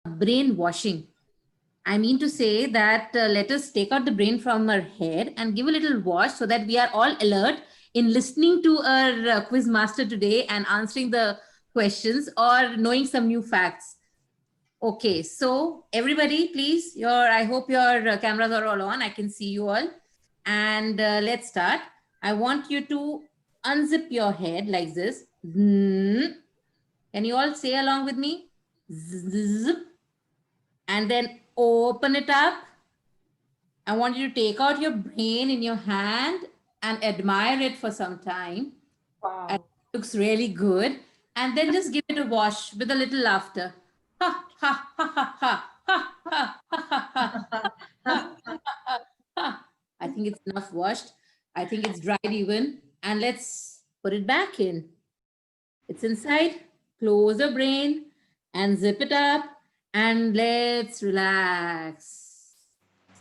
brainwashing. I mean to say that let us take out the brain from our head and give a little wash so that we are all alert in listening to our quiz master today and answering the questions or knowing some new facts. Okay, so everybody, please, I hope your cameras are all on. I can see you all. And let's start. I want you to unzip your head like this. Can you all say along with me? Zip. And then open it up. I want you to take out your brain in your hand and admire it for some time. Wow. It looks really good. And then just give it a wash with a little laughter. Ha, ha, ha, ha, ha, ha, ha, ha, ha, ha, ha. I think it's enough washed. I think it's dried even. And let's put it back in. It's inside. Close the brain and zip it up. And let's relax.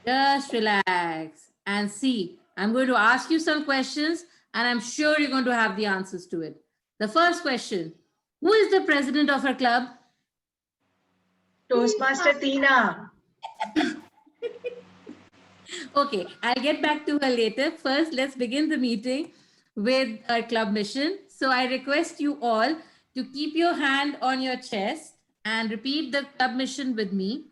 Just relax and see. I'm going to ask you some questions and I'm sure you're going to have the answers to it. The first question, who is the president of our club? Toastmaster Tina. Okay, I'll get back to her later. First, let's begin the meeting with our club mission. So I request you all to keep your hand on your chest and repeat the club mission with me.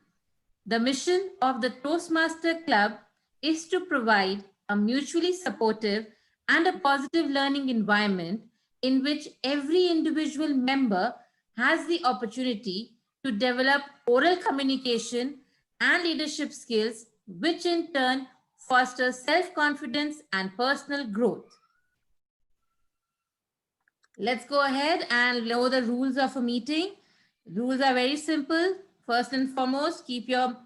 The mission of the Toastmaster Club is to provide a mutually supportive and a positive learning environment in which every individual member has the opportunity to develop oral communication and leadership skills, which in turn foster self-confidence and personal growth. Let's go ahead and know the rules of a meeting. Rules are very simple. First and foremost, keep your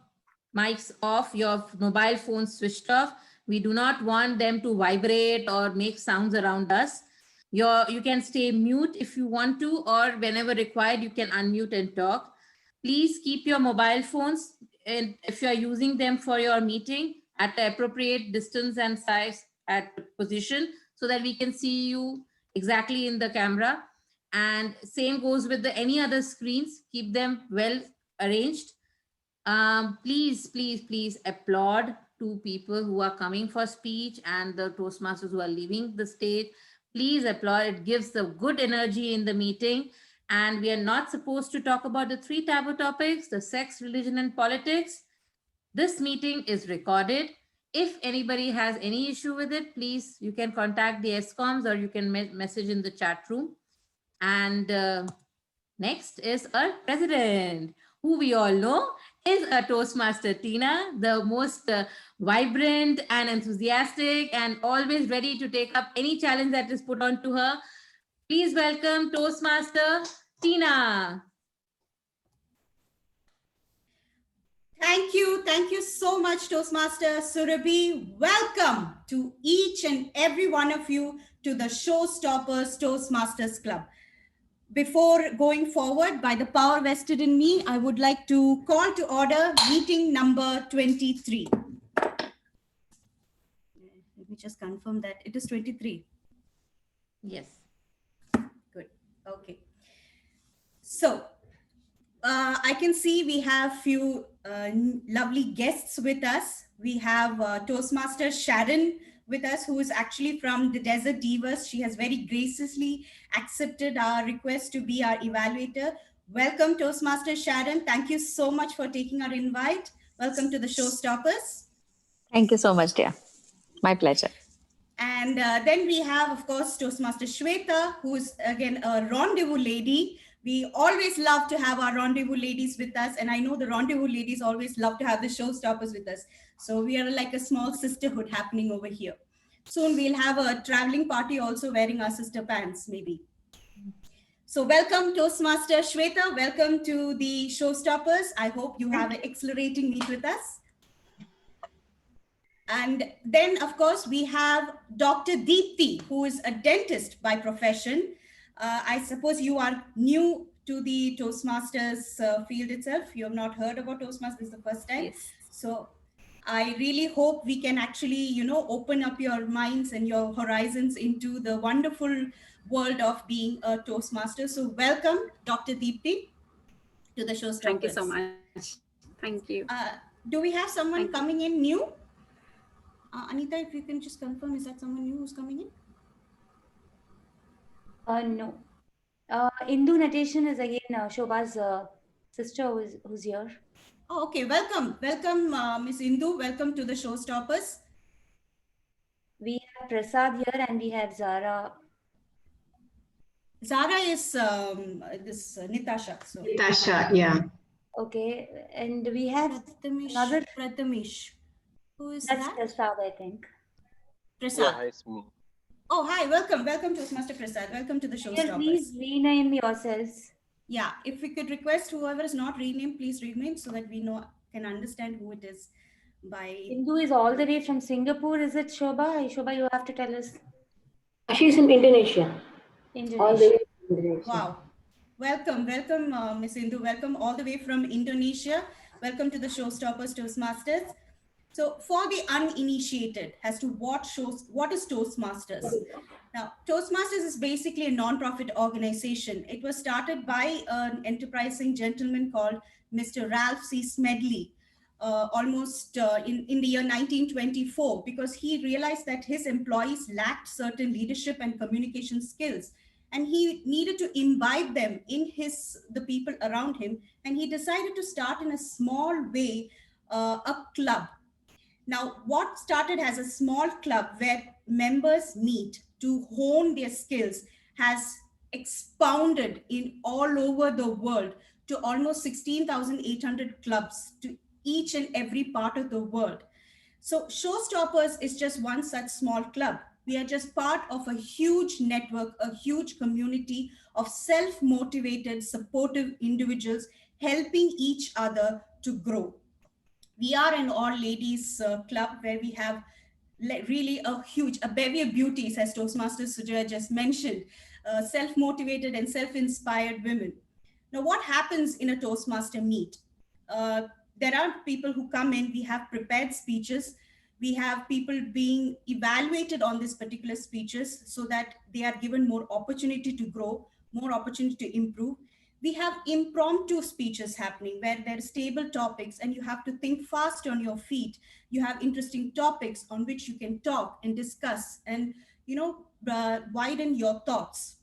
mics off, your mobile phone switched off. We do not want them to vibrate or make sounds around us. You can stay mute if you want to, or whenever required, you can unmute and talk. Please keep your mobile phones, and if you are using them for your meeting, at the appropriate distance and size at position so that we can see you exactly in the camera. And same goes with any other screens. Keep them well arranged. Please, please, please applaud to people who are coming for speech and the Toastmasters who are leaving the stage. Please applaud. It gives the good energy in the meeting. And we are not supposed to talk about the 3 taboo topics, the sex, religion, and politics. This meeting is recorded. If anybody has any issue with it, please, you can contact the ESCOMs or you can message in the chat room. And next is our president, who we all know is a Toastmaster Tina, the most vibrant and enthusiastic and always ready to take up any challenge that is put on to her. Please welcome Toastmaster Tina. Thank you so much, Toastmaster Surabhi. Welcome to each and every one of you to the Showstoppers Toastmasters Club. Before going forward, by the power vested in me, I would like to call to order meeting number 23. Let me just confirm that it is 23. Yes. Good. Okay. So I can see we have few lovely guests with us. We have Toastmaster Sharon with us, who is actually from the Desert Divas. She has very graciously accepted our request to be our evaluator. Welcome, Toastmaster Sharon. Thank you so much for taking our invite. Welcome to the Showstoppers. Thank you so much, dear. My pleasure. And then we have, of course, Toastmaster Shweta, who is again a rendezvous lady. We always love to have our rendezvous ladies with us. And I know the rendezvous ladies always love to have the Showstoppers with us. So we are like a small sisterhood happening over here. Soon we'll have a traveling party also wearing our sister pants, maybe. So welcome, Toastmaster Shweta. Welcome to the Showstoppers. I hope you have an exhilarating meet with us. And then, of course, we have Dr. Deepthi, who is a dentist by profession. I suppose you are new to the Toastmasters field itself. You have not heard about Toastmasters. This is the first time. Yes. So I really hope we can actually, open up your minds and your horizons into the wonderful world of being a Toastmaster. So welcome, Dr. Deepthi, to the Showstoppers. Thank you so much. much. Thank you. Do we have someone Thank you. coming in new? Anita, if you can just confirm, is that someone new who's coming in? No. Indu Natation is again Shobha's sister who's here. Oh, okay. Welcome. Welcome, Miss Indu. Welcome to the Showstoppers. We have Prasad here and we have Zara. Zara is this Nitasha. So. Natasha, yeah. Okay. And we have Prathamesh. Prathamesh. Who is that's that? Prasad, I think. Prasad. Yeah, hi, it's me. Oh, hi. Welcome. Welcome to Master Prasad. Welcome to the Here, Showstoppers. please rename yourselves. Yeah, if we could request whoever is not renamed, please rename so that we can understand who it is by. Indu is all the way from Singapore. Is it Shobha? Shobha, you have to tell us. She's in Indonesia. All the way from Indonesia. Wow. Welcome, welcome, Miss Indu. Welcome all the way from Indonesia. Welcome to the Showstoppers Toastmasters. So for the uninitiated as to what is Toastmasters? Now, Toastmasters is basically a non-profit organization. It was started by an enterprising gentleman called Mr. Ralph C. Smedley, almost in the year 1924, because he realized that his employees lacked certain leadership and communication skills. And he needed to imbibe them in the people around him. And he decided to start in a small way, a club. Now, what started as a small club where members meet to hone their skills has expounded in all over the world to almost 16,800 clubs to each and every part of the world. So Showstoppers is just one such small club. We are just part of a huge network, a huge community of self-motivated, supportive individuals helping each other to grow. We are an all-ladies club where we have really a bevy of beauties, as Toastmasters Sujaya just mentioned, self-motivated and self-inspired women. Now, what happens in a Toastmaster meet? There are people who come in, we have prepared speeches, we have people being evaluated on these particular speeches so that they are given more opportunity to grow, more opportunity to improve. We have impromptu speeches happening where there are stable topics and you have to think fast on your feet. You have interesting topics on which you can talk and discuss and, widen your thoughts.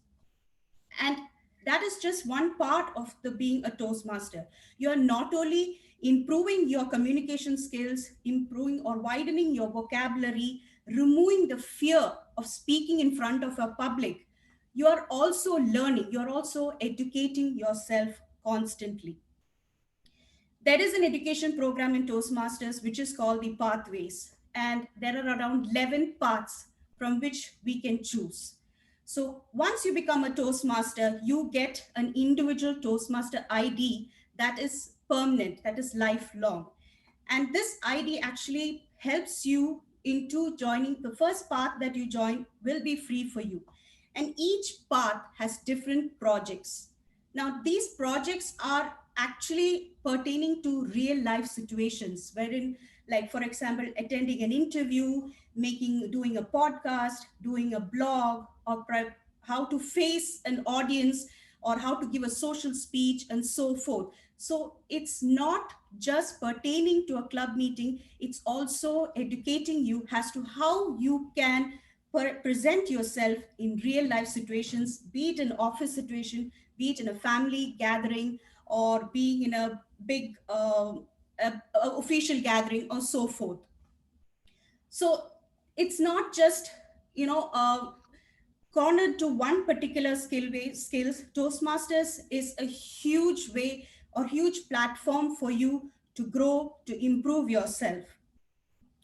And that is just one part of being a Toastmaster. You are not only improving your communication skills, improving or widening your vocabulary, removing the fear of speaking in front of a public. You are also learning, you're also educating yourself constantly. There is an education program in Toastmasters, which is called the Pathways. And there are around 11 paths from which we can choose. So once you become a Toastmaster, you get an individual Toastmaster ID that is permanent, that is lifelong. And this ID actually helps you into joining. The first path that you join will be free for you. And each path has different projects. Now, these projects are actually pertaining to real life situations wherein, like, for example, attending an interview, doing a podcast, doing a blog, or how to face an audience, or how to give a social speech, and so forth. So it's not just pertaining to a club meeting, it's also educating you as to how you can present yourself in real life situations, be it an office situation, be it in a family gathering, or being in a big official gathering, or so forth. So it's not just, cornered to one particular skills. Toastmasters is a huge way or huge platform for you to grow, to improve yourself.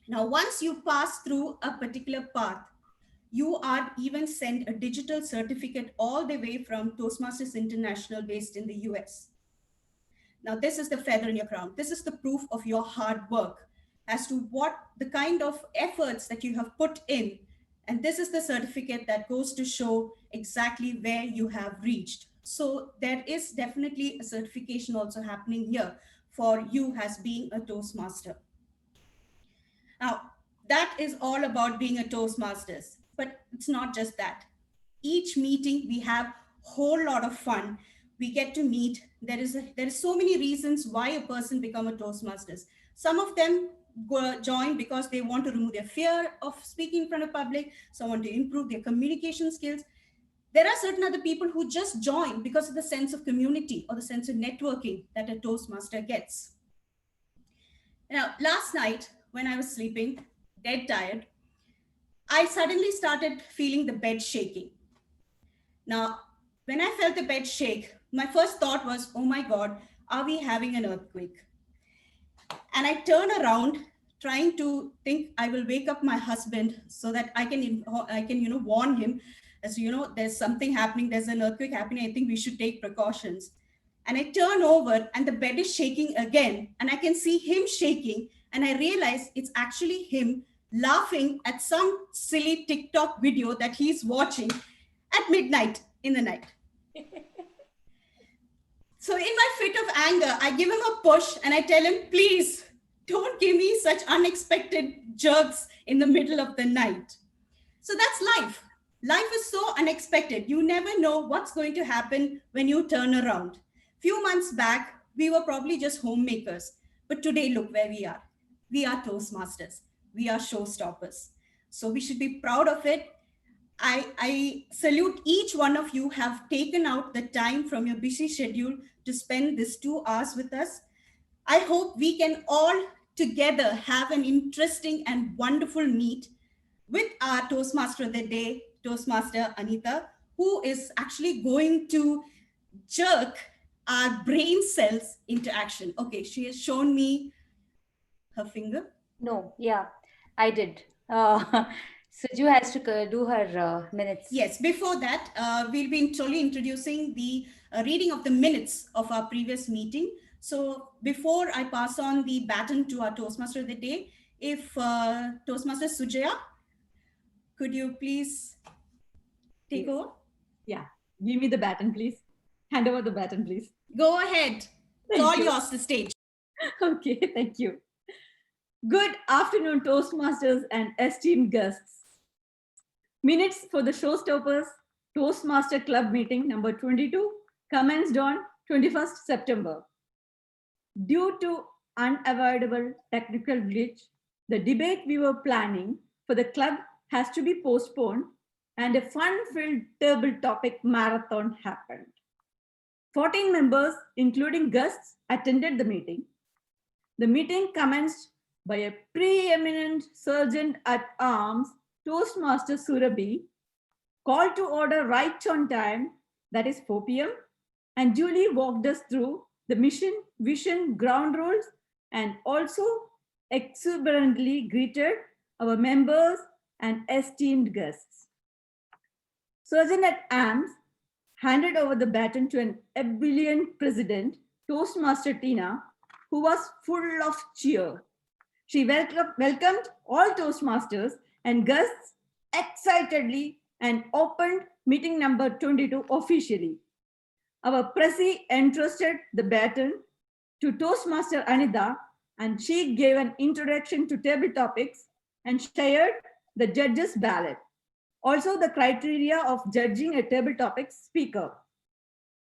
Now, once you pass through a particular path, you are even sent a digital certificate all the way from Toastmasters International based in the US. Now, this is the feather in your crown. This is the proof of your hard work as to what the kind of efforts that you have put in. And this is the certificate that goes to show exactly where you have reached. So there is definitely a certification also happening here for you as being a Toastmaster. Now, that is all about being a Toastmasters, but it's not just that. Each meeting, we have a whole lot of fun. we get to meet. There is so many reasons why a person become a Toastmasters. Some of them join because they want to remove their fear of speaking in front of public. Some want to improve their communication skills. There are certain other people who just join because of the sense of community or the sense of networking that a Toastmaster gets. Now, last night when I was sleeping, dead tired, I suddenly started feeling the bed shaking. Now, when I felt the bed shake, my first thought was, oh my God, are we having an earthquake? And I turned around trying to think I will wake up my husband so that I can warn him as, there's something happening, there's an earthquake happening, I think we should take precautions. And I turn over and the bed is shaking again, and I can see him shaking, and I realize it's actually him laughing at some silly TikTok video that he's watching at midnight in the night. So in my fit of anger, I give him a push and I tell him, please don't give me such unexpected jerks in the middle of the night. So that's life. Life is so unexpected. You never know what's going to happen when you turn around. Few months back, we were probably just homemakers, but today look where we are. We are Toastmasters. We are showstoppers. So we should be proud of it. I salute each one of you have taken out the time from your busy schedule to spend this 2 hours with us. I hope we can all together have an interesting and wonderful meet with our Toastmaster of the day, Toastmaster Anita, who is actually going to jerk our brain cells into action. Okay, she has shown me her finger. No, yeah, I did. Suju has to do her minutes. Yes, before that, we'll be slowly introducing the reading of the minutes of our previous meeting. So before I pass on the baton to our Toastmaster of the day, if Toastmaster Sujaya, could you please take over? Yeah, give me the baton, please. Hand over the baton, please. Go ahead. It's all yours, the stage. Okay, thank you. Good afternoon, Toastmasters and esteemed guests. Minutes for the Showstoppers Toastmaster Club meeting number 22 commenced on 21st September. Due to unavoidable technical glitch, the debate we were planning for the club has to be postponed, and a fun-filled table topic marathon happened. 14 members, including guests, attended the meeting. The meeting commenced by a preeminent sergeant at arms, Toastmaster Surabhi, called to order right on time, that is 4 p.m., and duly walked us through the mission, vision, ground rules, and also exuberantly greeted our members and esteemed guests. Sergeant at arms handed over the baton to an ebullient president, Toastmaster Tina, who was full of cheer. She welcomed all Toastmasters and guests excitedly and opened meeting number 22 officially. Our Prezi entrusted the baton to Toastmaster Anita, and she gave an introduction to table topics and shared the judges' ballot. Also, the criteria of judging a table topic speaker.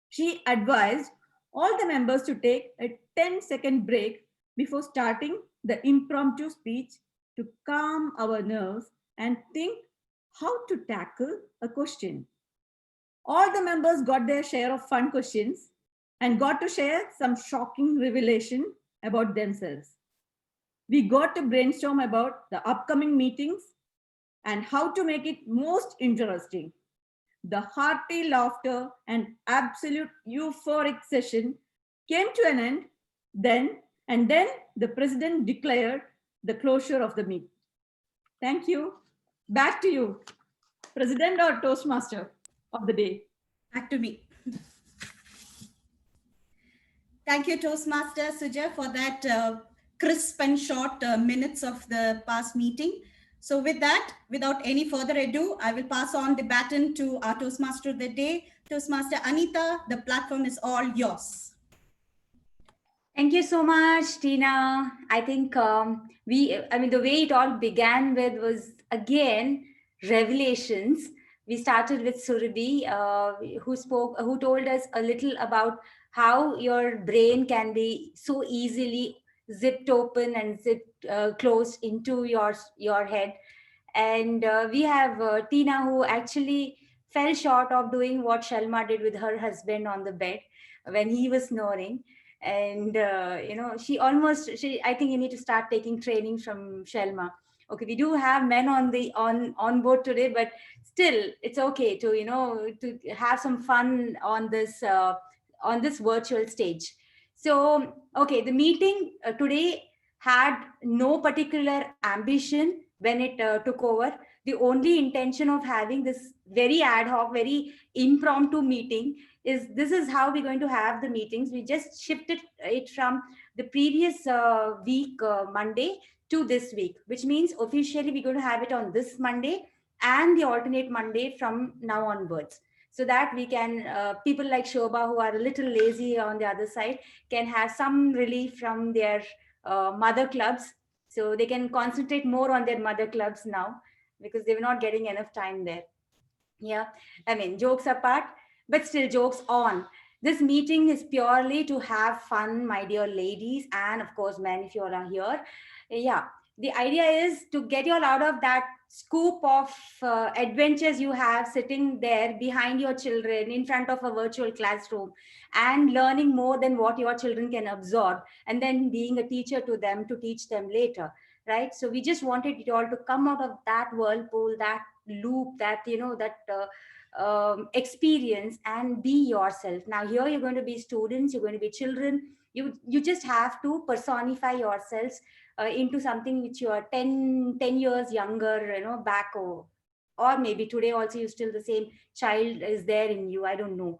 She advised all the members to take a 10-second break before starting the impromptu speech to calm our nerves and think how to tackle a question. All the members got their share of fun questions and got to share some shocking revelation about themselves. We got to brainstorm about the upcoming meetings and how to make it most interesting. The hearty laughter and absolute euphoric session came to an end then, and then the president declared the closure of the meeting. Thank you. Back to you, President or Toastmaster of the day. Back to me. Thank you, Toastmaster Sujay, for that crisp and short minutes of the past meeting. So with that, without any further ado, I will pass on the baton to our Toastmaster of the day, Toastmaster Anita. The platform is all yours. Thank you so much, Tina. I think the way it all began with was, again, revelations, we started with Surabhi, who told us a little about how your brain can be so easily zipped open and zipped closed into your head. And we have Tina, who actually fell short of doing what Shalma did with her husband on the bed when he was snoring. And I think you need to start taking training from Shalma. Okay, we do have men on board today, but still it's okay to have some fun on this virtual stage. So okay, the meeting today had no particular ambition when it took over. The only intention of having this very ad hoc, very impromptu meeting is this is how we're going to have the meetings. We just shifted it from the previous week, Monday, to this week, which means officially we're going to have it on this Monday and the alternate Monday from now onwards. So that we can, people like Shobha who are a little lazy on the other side can have some relief from their mother clubs. So they can concentrate more on their mother clubs now because they were not getting enough time there. Yeah, I mean, jokes apart, but still jokes on. This meeting is purely to have fun, my dear ladies, and of course, men, if you all are here. Yeah, the idea is to get you all out of that scoop of adventures you have sitting there behind your children in front of a virtual classroom and learning more than what your children can absorb, and then being a teacher to them to teach them later, right? So we just wanted you all to come out of that whirlpool, that loop, that experience, and be yourself. Now here you're going to be students, you're going to be children. You just have to personify yourselves into something which you are 10 years younger, back, or maybe today also you still the same child is there in you. I don't know.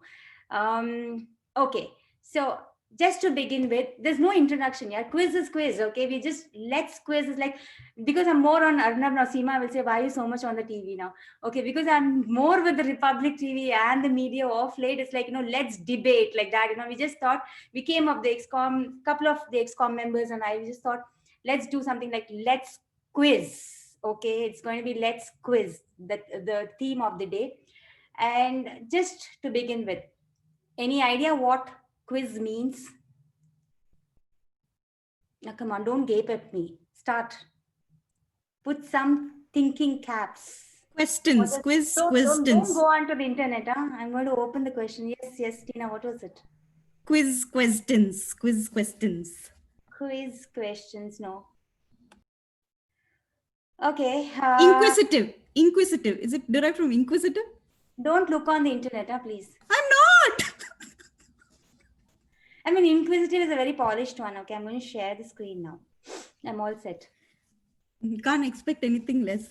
Okay, so just to begin with, there's no introduction. Yeah, quiz is quiz. Okay, let's quiz is like, because I'm more on Arnab now. Seema will say, why are you so much on the TV now? Okay, because I'm more with the Republic TV and the media off late. It's like, let's debate like that. We just thought, we came up, the XCOM, couple of the XCOM members and I just thought, let's do something like let's quiz. Okay, it's going to be let's quiz, the theme of the day. And just to begin with, any idea what quiz means? Now come on, don't gape at me. Start. Put some thinking caps. Questions, Don't go onto the internet. I'm going to open the question. Yes, Tina, what was it? Quiz questions. Quiz questions, no. Okay. Inquisitive. Is it derived from inquisitive? Don't look on the internet, please. I'm not. I mean, inquisitive is a very polished one. Okay, I'm going to share the screen now. I'm all set. You can't expect anything less.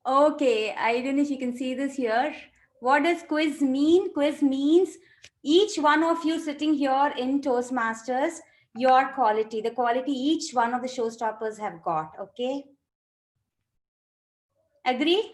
Okay, I don't know if you can see this here. What does quiz mean? Quiz means each one of you sitting here in Toastmasters, your quality, the quality each one of the showstoppers have got. Okay. Agree?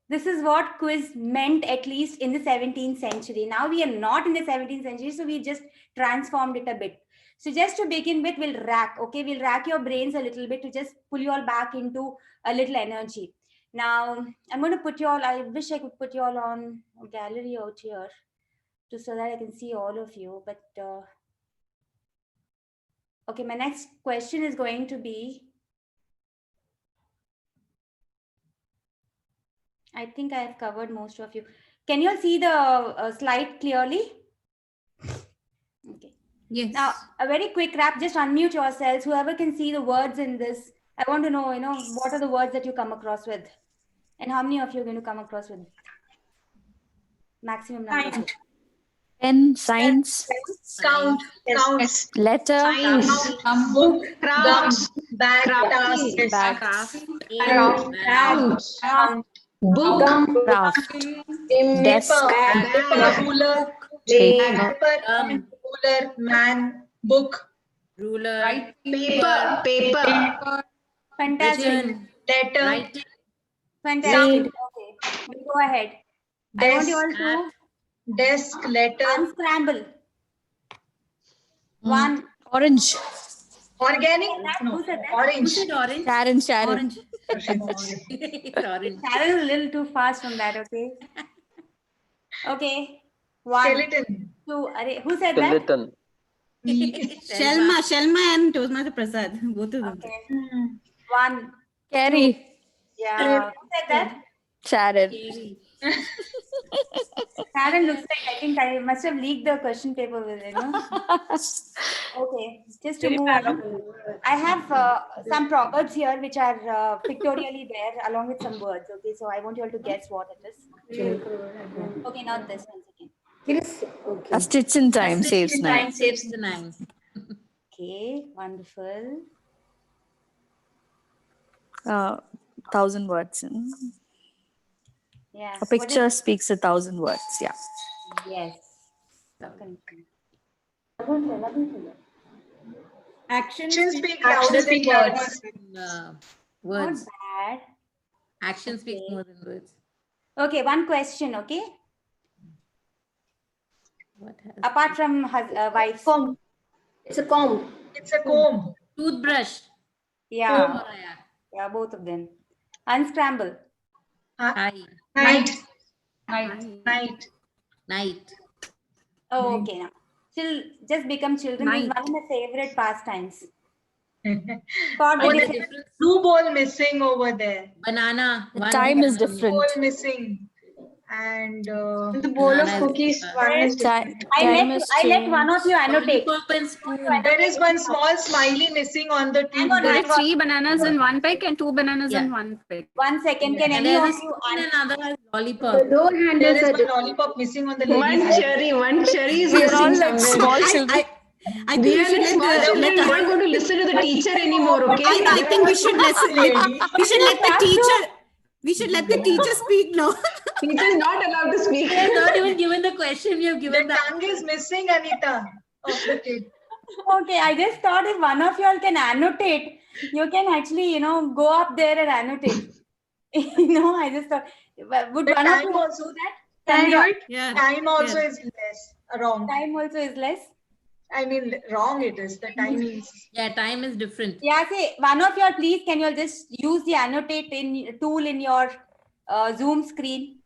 This is what quiz meant, at least in the 17th century. Now we are not in the 17th century, so we just transformed it a bit. So just to begin with, we'll rack. Okay, we'll rack your brains a little bit to just pull you all back into a little energy. Now, I'm going to put you all, I wish I could put you all on a gallery out here just so that I can see all of you. But, okay, my next question is going to be, I think I have covered most of you. Can you all see the slide clearly? Okay. Yes. Now, a very quick wrap, just unmute yourselves. Whoever can see the words in this, I want to know, what are the words that you come across with? And how many of you are going to come across with maximum number? Pen, science, Count. letter, Book. Craft. Bag. Count. Book. craft, desk, Ruler. paper, Ruler. Man. Book. Ruler. Paper. Fantastic. Vision. Letter. Writing. Fantastic. Okay, go ahead. I want you all to Desk. Letter. unscramble. One. orange, Organic. Who said that? Orange. Orange. Sharon, Orange. It's orange. Sharon is a little too fast from that, okay? Okay. 1, Skeleton. 2. Who said that? Skeleton. Shelma and Toastmaster Prasad, both of them. Okay. 1. Carrie. Yeah. Who said that? Sharon. Sharon looks like, I think I must have leaked the question paper with it, no? Okay, just to move on. I have some proverbs here which are pictorially there along with some words. Okay, so I want you all to guess what it is. Okay, not this one second. A stitch in time saves Time nine. saves the 9. Okay, wonderful. 1,000 words. Yeah. A picture speaks 1,000 words. Yeah. Yes. Actions Actions speak louder than words. Not Words. bad. Action speaks Okay. more than words. Okay, one question, okay? What has Apart from wives. Comb. It's a comb. It's a comb. toothbrush? Yeah, Oh, yeah. yeah, both of them. Unscramble. Hi. Night. Night. Night. Oh, okay. Now, just become children is one of my favorite pastimes. God, Oh, the the difference. blue ball missing over there. Banana. The One time is banana. different. Ball missing. And The bowl of Banana is cookies, different. one is Time, I time is let one of you annotate. Lollipop and spoon. there is one small smiley missing on the Hang on, toothbrush. hang on. 3 bananas in one pick and 2 bananas Yeah. in one pick. 1 second. Can And any there's of a you spoon and another has The lollipop. door There handles is are one different. lollipop missing on the One lady's hand. cherry is we are all missing like somewhere. small children. I think We we are should like small let children. the, We don't go to listen to the teacher anymore, okay? I think we should we should let the teacher. We should let the teacher speak now. Teacher is not allowed to speak. We have not even given the question. We have The given the tongue is missing, Anita, of the kid. Okay, I just thought if one of you all can annotate, you can actually, go up there and annotate. I just thought, would The one of time you all also- do that? Can I do it? Yeah. Time also is less. Wrong. Time also is less. I mean, wrong it is. The time is. yeah, time is different. Yeah, say one of you all, please, can you all just use the annotate tool in your Zoom screen?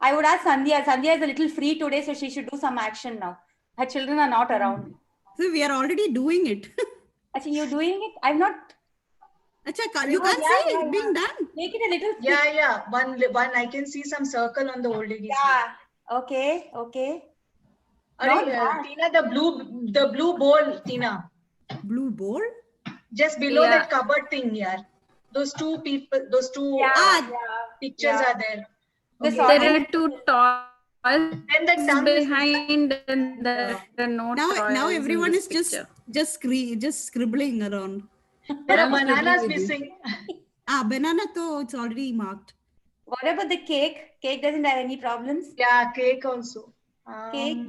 I would ask Sandhya. Sandhya is a little free today, so she should do some action now. Her children are not around. So we are already doing it. Actually, you're doing it? I'm not. Acha, you can't Yeah, see yeah, it being done. Make it a little. Yeah. One. I can see some circle on the old lady's hand. Yeah. Okay. Alright, Not bad. Tina, the blue bowl, Tina. Blue bowl. Just below Yeah. that cupboard thing here. Those two people, those two Yeah. pictures yeah. are there. The Okay. sorry- There are 2 toys Then the tongue is behind and there are no toys Now in everyone this is just scribbling around. There are I'm agreeing bananas with you. missing. Banana though it's already marked. What about the cake? Cake doesn't have any problems. Yeah, cake also. Cake?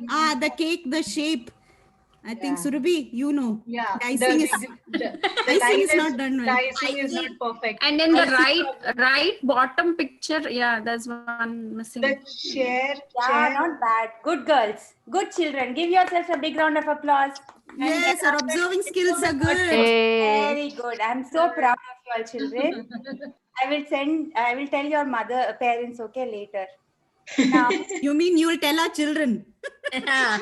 The cake, the shape. I think Yeah. Surabhi, you know. Yeah. The icing is icing line is not done The well. icing is not perfect. And in the right bottom picture, yeah, there's one missing. The chair. Yeah, not bad. Good girls. Good children. Give yourselves a big round of applause. Yes, our observing skills are good. Hey. Very good. I'm so proud of you all children. I will tell your parents, okay, later. Now, You mean you'll tell our children? Yeah.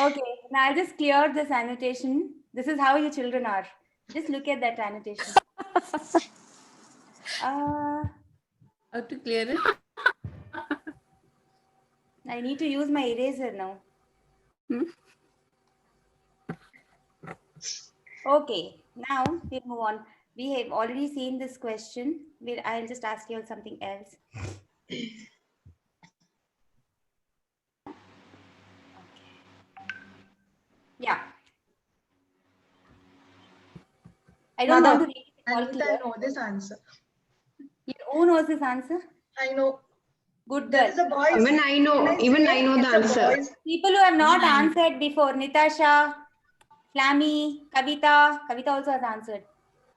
okay, now I'll just clear this annotation. This is how your children are. Just look at that annotation. How to clear it? I need to use my eraser now. Okay, now we'll move on. We have already seen this question. I'll just ask you something else. Yeah. I don't want to read it all Anita, I clear. know this answer. Who knows this answer? I know. Good There girl. is a boy. Even I know the answer. People who have not answered before. Nitasha, Flammy, Kavita. Kavita also has answered.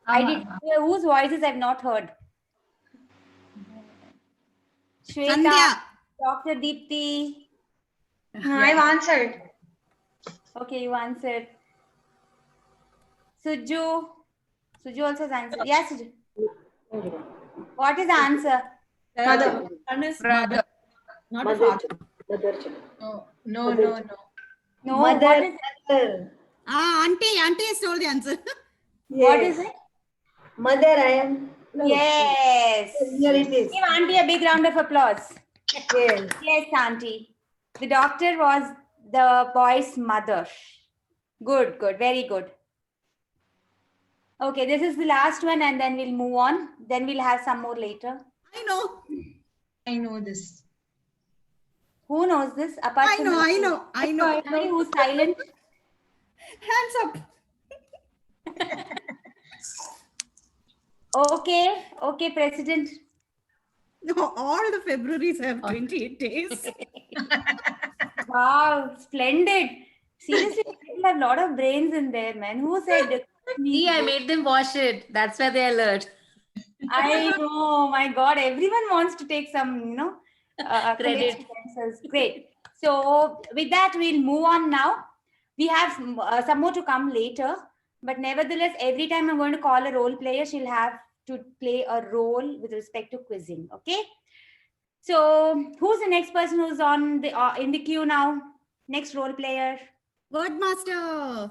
I did. Whose voices I've not heard? Shweta, Sandhya. Dr. Deepthi. I've answered. Okay, you answered. Suju, Suju also has answered. Yes, Suju. What is the answer? Mother. Son is Brother. mother, not a Mother. father. Mother. No, no, no, no. No, what is it? Mother. Auntie has told the answer. What is it? Mother, I am. No. Yes. Here it is. Give Auntie a big round of applause. Yes. Yes, Auntie. The doctor was the boy's mother. Good, good, very good. Okay, this is the last one and then we'll move on. Then we'll have some more later. I know. I know this. Who knows this? Apart I from know. the- I know. I know. Somebody who's silent. Hands up. Okay, okay, President. No, all the Februaries have 28 days. Wow, splendid. Seriously, people have a lot of brains in there, man. Who said See, I made them wash it. That's why they alert. I know, my God, everyone wants to take some, Credit. accolades to themselves. Great. So with that, we'll move on now. We have some more to come later, but nevertheless, every time I'm going to call a role player, she'll have to play a role with respect to quizzing. Okay. So who's the next person who's on the in the queue now? Next role player. Word master.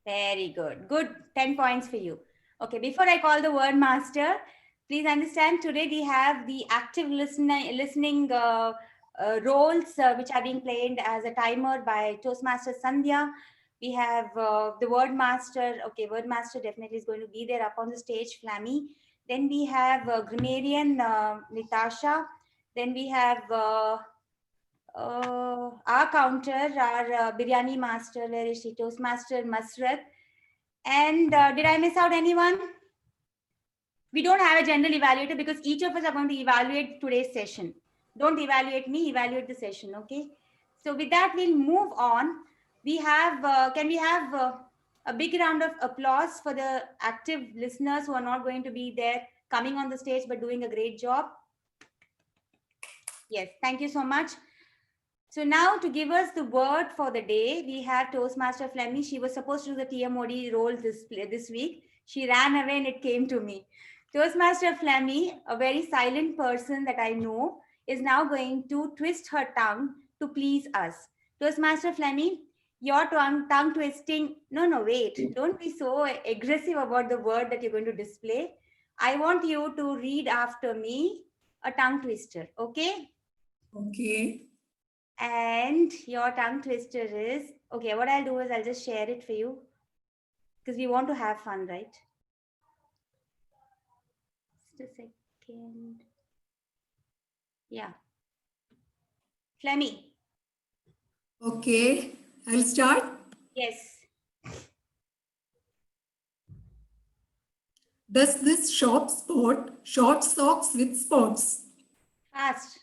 Very good. Good. 10 points for you. Okay, before I call the word master, please understand today we have the active listening roles which are being played as a timer by Toastmaster Sandhya. We have the word master. Okay, word master definitely is going to be there up on the stage, Flammy. Then we have grammarian Natasha. Then we have our counter, our biryani master, where is she? Toastmaster Masrat. And did I miss out anyone? We don't have a general evaluator because each of us are going to evaluate today's session. Don't evaluate me, evaluate the session, okay? So with that, we'll move on. We have, can we have a big round of applause for the active listeners who are not going to be there coming on the stage, but doing a great job? Yes, thank you so much. So now to give us the word for the day, we have Toastmaster Flemmy. She was supposed to do the TMOD role this week. She ran away and it came to me. Toastmaster Flemmy, a very silent person that I know, is now going to twist her tongue to please us. Toastmaster Flemmy, your tongue twisting. No, wait. Don't be so aggressive about the word that you're going to display. I want you to read after me a tongue twister, okay? Okay. And your tongue twister is, okay, what I'll do is I'll just share it for you because we want to have fun, right? Just a second. Yeah. Flemmy. Okay. I'll start. Yes. Does this shop sport short socks with spots? Fast.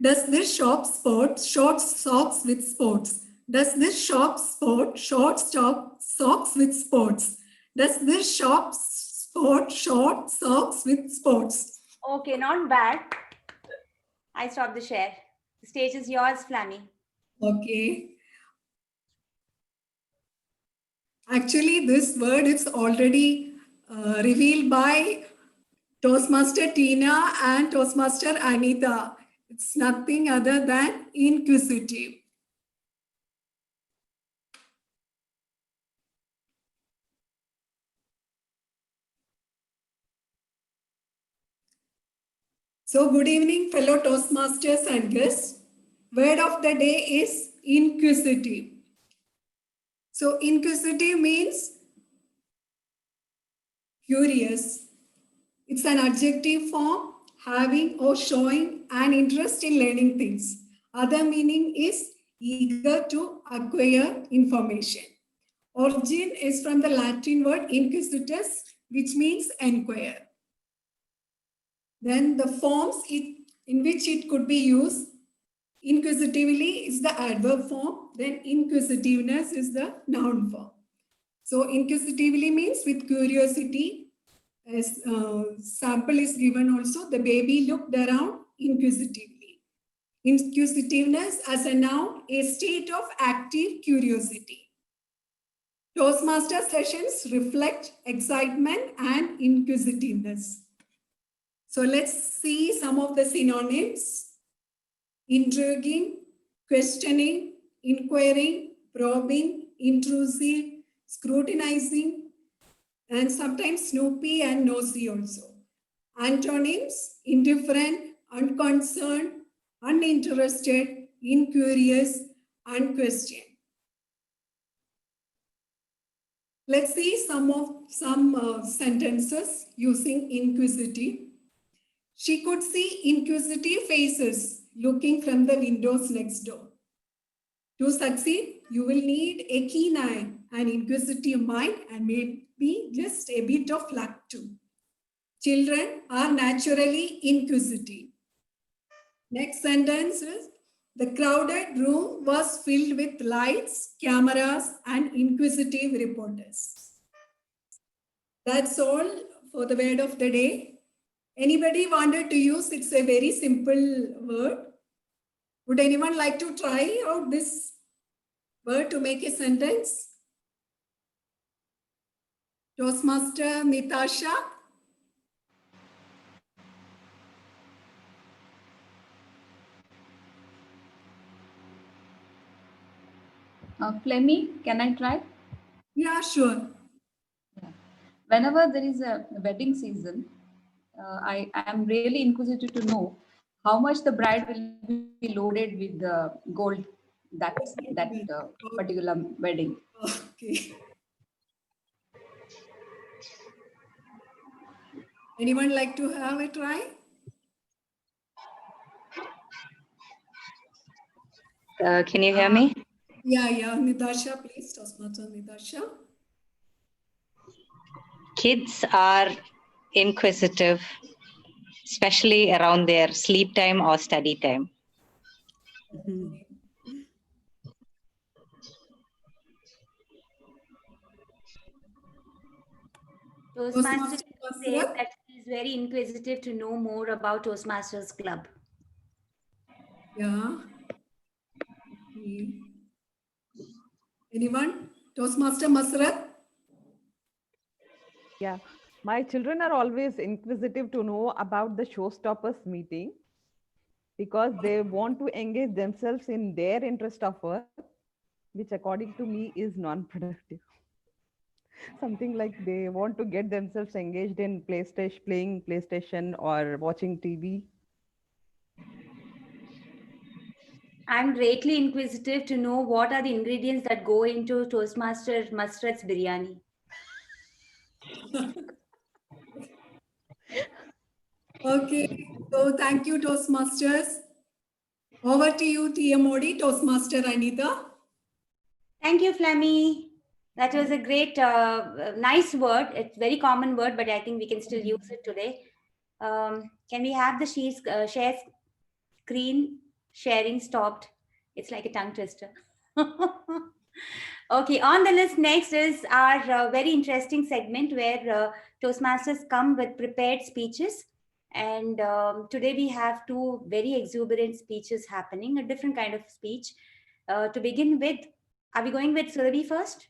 Does this shop sport short socks with spots? Does this shop sport short socks with spots? Does this shop sport short socks with spots? Okay, not bad. I stop the share. The stage is yours, Flammy. Okay. Actually, this word is already revealed by Toastmaster Tina and Toastmaster Anita. It's nothing other than inquisitive. So good evening, fellow Toastmasters and guests. Word of the day is inquisitive. So inquisitive means curious. It's an adjective form having or showing an interest in learning things. Other meaning is eager to acquire information. Origin is from the Latin word inquisitus, which means enquire. Then the forms in which it could be used, inquisitively is the adverb form, then inquisitiveness is the noun form. So inquisitively means with curiosity. As sample is given also, the baby looked around inquisitively. Inquisitiveness as a noun, a state of active curiosity. Toastmaster sessions reflect excitement and inquisitiveness. So let's see some of the synonyms: intriguing, questioning, inquiring, probing, intrusive, scrutinizing, and sometimes snoopy and nosy also. Antonyms: indifferent, unconcerned, uninterested, incurious, unquestioned. Let's see some sentences using inquisitive. She could see inquisitive faces looking from the windows next door. To succeed, you will need a keen eye, an inquisitive mind, and maybe just a bit of luck too. Children are naturally inquisitive. Next sentence is, the crowded room was filled with lights, cameras, and inquisitive reporters. That's all for the word of the day. Anybody wanted to use? It's a very simple word. Would anyone like to try out this word to make a sentence? Toastmaster Nitasha. Flemmy, can I try? Yeah, sure. Whenever there is a wedding season, I am really inquisitive to know how much the bride will be loaded with the gold that particular wedding. Okay. Anyone like to have a try? Can you hear me? Yeah. Nitasha, please. Toastmaster Nitasha. Kids are inquisitive, especially around their sleep time or study time. Toastmasters says that he is very inquisitive to know more about Toastmasters Club. Yeah. Okay. Anyone? Toastmaster Masrat? Yeah, my children are always inquisitive to know about the showstoppers meeting because they want to engage themselves in their interest of work, which according to me is non-productive. Something like they want to get themselves engaged in playing PlayStation or watching TV. I'm greatly inquisitive to know what are the ingredients that go into Toastmaster Masrat's biryani. Okay, so thank you, Toastmasters. Over to you, TMOD, Toastmaster Anita. Thank you, Flemmy. That was a great, nice word. It's a very common word, but I think we can still use it today. Can we have the share screen sharing stopped? It's like a tongue twister. Okay, on the list next is our very interesting segment where Toastmasters come with prepared speeches. And today we have two very exuberant speeches happening, a different kind of speech. To begin with, are we going with Surabhi first?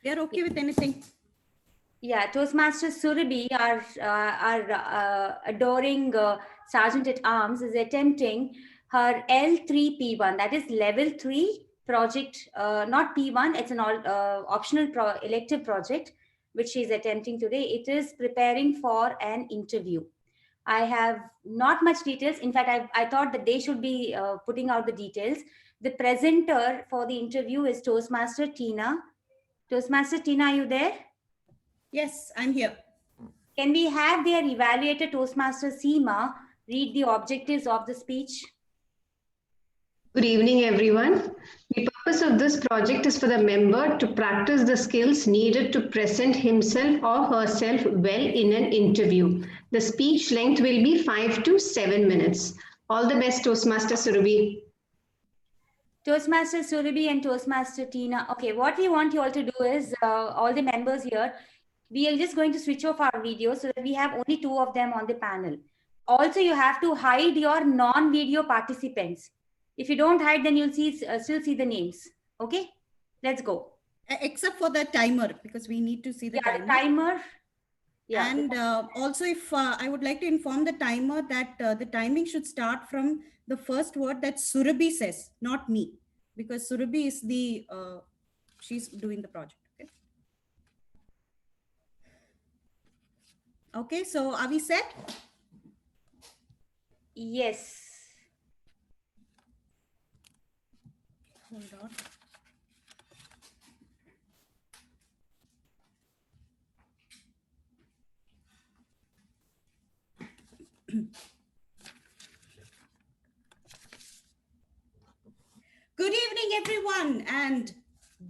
We are okay with anything. Yeah, Toastmaster Surabhi, our adoring Sergeant at Arms, is attempting her L3P1, that is level 3 project, not P1, it's an optional elective project, which she is attempting today. It is preparing for an interview. I have not much details. In fact, I thought that they should be putting out the details. The presenter for the interview is Toastmaster Tina. Toastmaster Tina, are you there? Yes, I'm here. Can we have their evaluator, Toastmaster Seema, read the objectives of the speech? Good evening, everyone. The purpose of this project is for the member to practice the skills needed to present himself or herself well in an interview. The speech length will be 5 to 7 minutes. All the best, Toastmaster Surabhi. Toastmaster Surabhi and Toastmaster Tina. Okay, what we want you all to do is, all the members here, we are just going to switch off our video so that we have only 2 of them on the panel. Also, you have to hide your non-video participants. If you don't hide, then you'll still see the names. Okay, let's go. except for the timer, because we need to see the Yeah, timer. the timer. Yeah. And also, if I would like to inform the timer that the timing should start from the first word that Surabhi says, not me, because Surabhi is the, she's doing the project. Okay. Okay, so are we set? Yes. Hold on. Good evening, everyone, and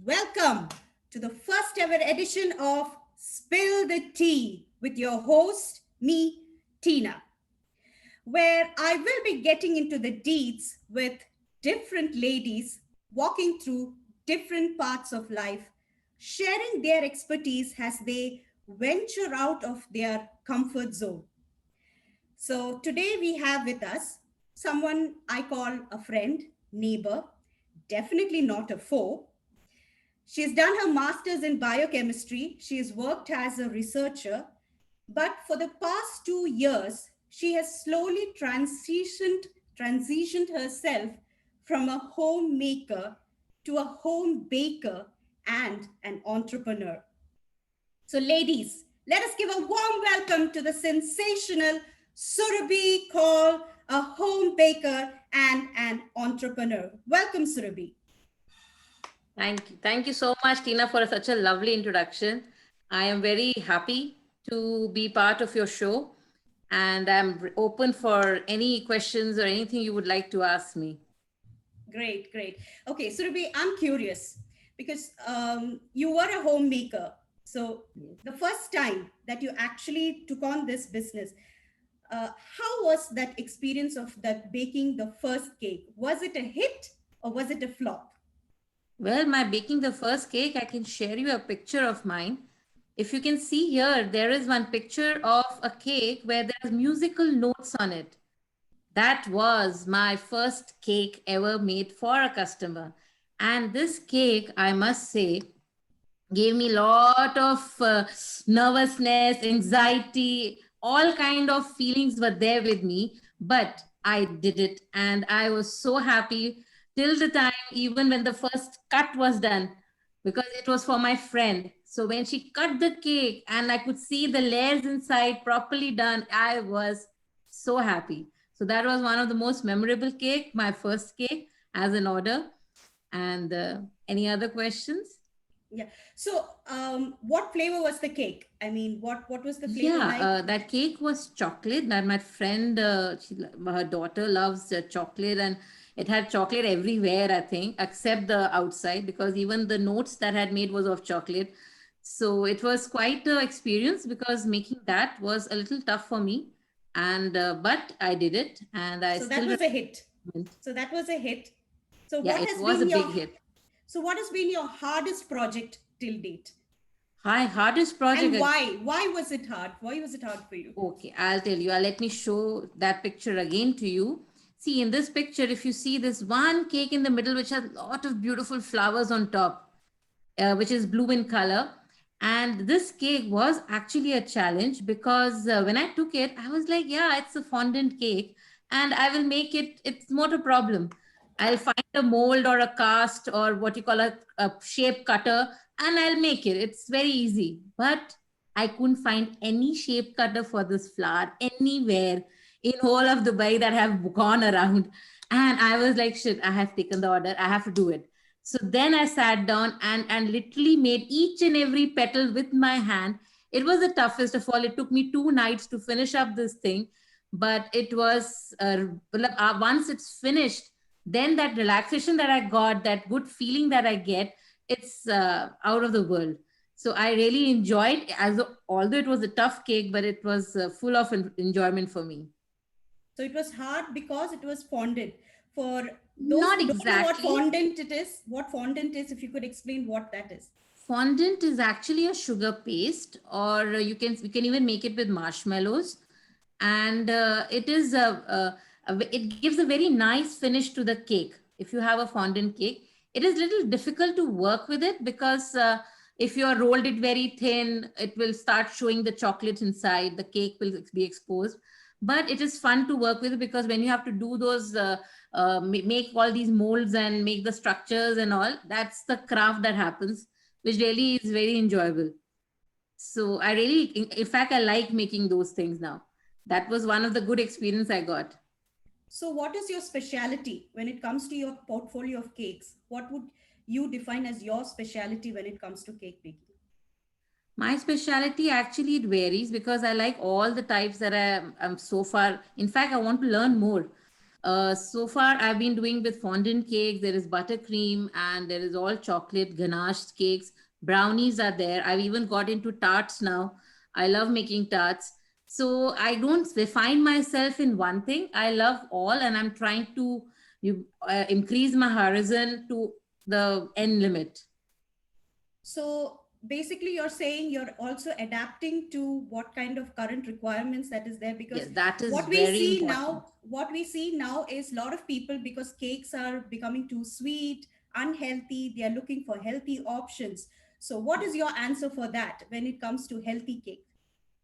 welcome to the first ever edition of Spill the Tea with your host, me, Tina, where I will be getting into the deeds with different ladies walking through different parts of life, sharing their expertise as they venture out of their comfort zone. So today we have with us someone I call a friend, neighbor, definitely not a foe. She's done her master's in biochemistry. She has worked as a researcher, but for the past 2 years, she has slowly transitioned herself from a homemaker to a home baker and an entrepreneur. So ladies, let us give a warm welcome to the sensational Surabhi, called a home baker and an entrepreneur. Welcome, Surabhi. Thank you. Thank you so much, Tina, for such a lovely introduction. I am very happy to be part of your show, and I'm open for any questions or anything you would like to ask me. Great, great. Okay, Surabhi, I'm curious because you were a homemaker. So the first time that you actually took on this business, how was that experience of that baking the first cake? Was it a hit or was it a flop? Well, my baking the first cake, I can share you a picture of mine. If you can see here, there is one picture of a cake where there's musical notes on it. That was my first cake ever made for a customer. And this cake, I must say, gave me a lot of nervousness, anxiety, all kind of feelings were there with me, but I did it. And I was so happy till the time, even when the first cut was done, because it was for my friend. So when she cut the cake and I could see the layers inside properly done, I was so happy. So that was one of the most memorable cake, my first cake as an order. And any other questions? Yeah. So what flavor was the cake? I mean, what was the flavor like? That cake was chocolate. That my friend, her daughter loves chocolate, and it had chocolate everywhere, I think, except the outside, because even the notes that I had made was of chocolate. So it was quite an experience, because making that was a little tough for me. And but I did it, and I so still that was a hit. So that was a hit. So yeah, what it has was a been big hit. So what has been your hardest project till date? Hi, hardest project. And why? Why was it hard? Why was it hard for you? Okay, I'll tell you. Let me show that picture again to you. See, in this picture, if you see this one cake in the middle, which has a lot of beautiful flowers on top, which is blue in color. And this cake was actually a challenge, because when I took it, I was like, yeah, it's a fondant cake and I will make it. It's not a problem. I'll find a mold or a cast or what you call a shape cutter, and I'll make it. It's very easy. But I couldn't find any shape cutter for this flower anywhere in whole of Dubai that have gone around. And I was like, shit, I have taken the order. I have to do it. So then I sat down and literally made each and every petal with my hand. It was the toughest of all. It took me 2 nights to finish up this thing. But it was, once it's finished, then that relaxation that I got, that good feeling that I get, it's out of the world. So I really enjoyed, although it was a tough cake, but it was full of enjoyment for me. So it was hard because it was fondant. For those Not who don't know what exactly. what fondant is, if you could explain what that is. Fondant is actually a sugar paste, or you can even make it with marshmallows, and it gives a very nice finish to the cake. If you have a fondant cake, it is little difficult to work with it because if you are rolled it very thin, it will start showing the chocolate inside, the cake will be exposed. But it is fun to work with because when you have to do those, make all these molds and make the structures and all, that's the craft that happens, which really is very enjoyable. So I really, in fact, I like making those things now. That was one of the good experience I got. So what is your specialty when it comes to your portfolio of cakes? What would you define as your specialty when it comes to cake baking? My specialty, actually it varies because I like all the types that I'm so far. In fact, I want to learn more. So far, I've been doing with fondant cakes. There is buttercream and there is all chocolate ganache cakes. Brownies are there. I've even got into tarts now. I love making tarts. So I don't define myself in one thing. I love all, and I'm trying to increase my horizon to the end limit. So basically you're saying you're also adapting to what kind of current requirements that is there, because yes, that is what we very see important. what we see now is a lot of people, because cakes are becoming too sweet, unhealthy, they are looking for healthy options. So what is your answer for that when it comes to healthy cake?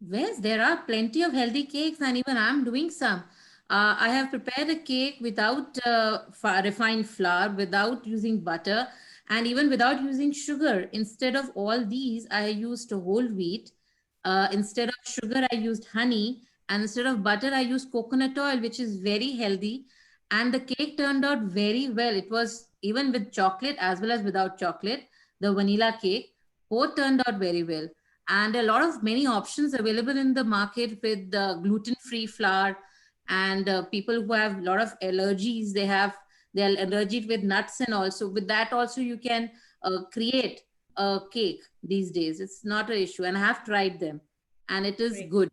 Yes, there are plenty of healthy cakes, and even I'm doing some. I have prepared a cake without refined flour, without using butter, and even without using sugar. Instead of all these, I used whole wheat. Instead of sugar, I used honey. And instead of butter, I used coconut oil, which is very healthy. And the cake turned out very well. It was even with chocolate as well as without chocolate, the vanilla cake, both turned out very well. And a lot of many options available in the market with gluten-free flour, and people who have a lot of allergies, they're allergic with nuts, and also with that also you can create a cake these days. It's not an issue, and I have tried them and it is good.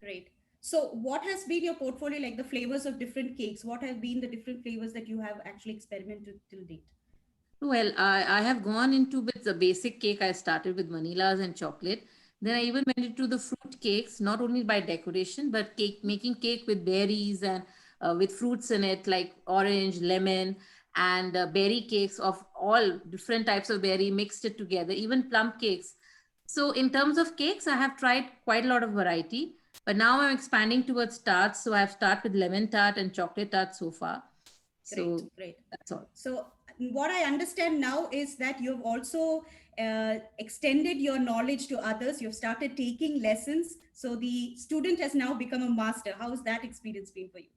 Great. So what has been your portfolio, like the flavors of different cakes? What have been the different flavors that you have actually experimented till date? Well, I have gone into with the basic cake. I started with vanillas and chocolate. Then I even went into the fruit cakes, not only by decoration, but making cake with berries and with fruits in it, like orange, lemon, and berry cakes of all different types of berry, mixed it together, even plum cakes. So in terms of cakes, I have tried quite a lot of variety, but now I'm expanding towards tarts. So I've started with lemon tart and chocolate tart so far. So Great. That's all. So what I understand now is that you've also extended your knowledge to others. You've started taking lessons. So the student has now become a master. How has that experience been for you?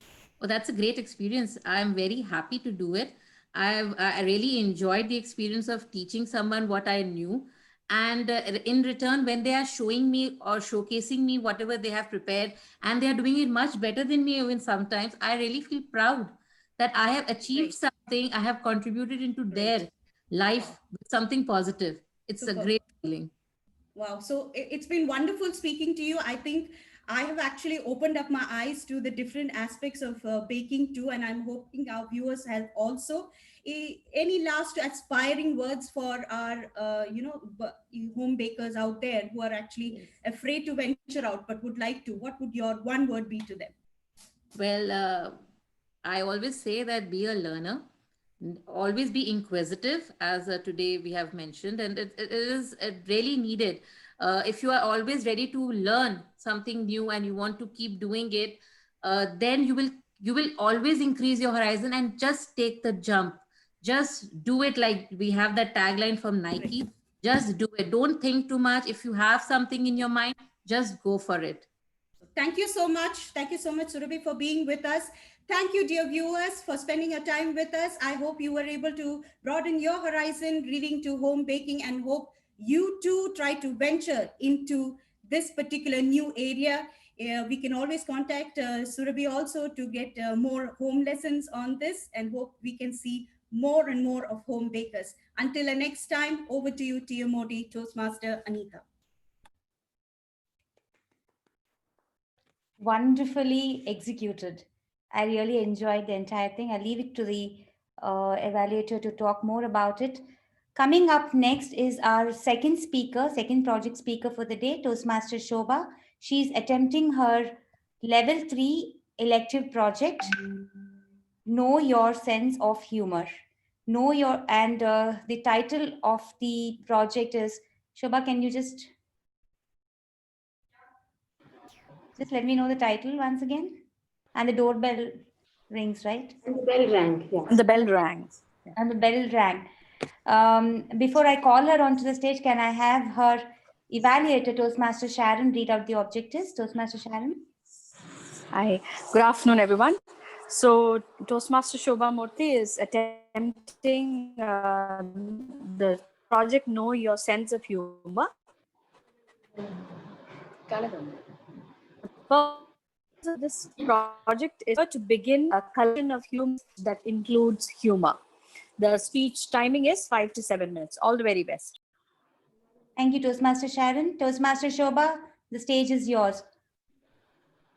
Oh, that's a great experience. I'm very happy to do it. I really enjoyed the experience of teaching someone what I knew. And in return, when they are showing me or showcasing me whatever they have prepared, and they are doing it much better than me even sometimes, I really feel proud that I have achieved something. I have contributed into their life with something positive. It's a great feeling. Wow. So it's been wonderful speaking to you. I think I have actually opened up my eyes to the different aspects of baking too. And I'm hoping our viewers have also. Any last aspiring words for our, home bakers out there who are actually afraid to venture out, but would like to? What would your one word be to them? Well, I always say that be a learner, always be inquisitive, as today we have mentioned, and it is really needed. If you are always ready to learn something new and you want to keep doing it, then you will always increase your horizon and just take the jump. Just do it. Like we have that tagline from Nike, just do it. Don't think too much. If you have something in your mind, just go for it. Thank you so much. Thank you so much, Surabhi, for being with us. Thank you, dear viewers, for spending your time with us. I hope you were able to broaden your horizon reading to home baking, and hope you too try to venture into this particular new area. We can always contact Surabhi also to get more home lessons on this, and hope we can see more and more of home bakers. Until the next time, over to you, TMOD Toastmaster Anita. Wonderfully executed. I really enjoyed the entire thing. I'll leave it to the evaluator to talk more about it. Coming up next is our second project speaker for the day, Toastmaster Shobha. She's attempting her level 3 elective project, Know Your Sense of Humor. know your, and the title of the project is, Shobha, can you just let me know the title once again? And the doorbell rings, right? And the bell rang. Yeah. And the bell rang. And the bell rang. Before I call her onto the stage, can I have her evaluator, Toastmaster Sharon, read out the objectives? Toastmaster Sharon. Hi, good afternoon, everyone. So Toastmaster Shobha Murthy is attempting the project Know Your Sense of Humor. So this project is to begin a collection of humor that includes humor. The speech timing is 5 to 7 minutes. All the very best. Thank you, Toastmaster Sharon. Toastmaster Shobha, the stage is yours.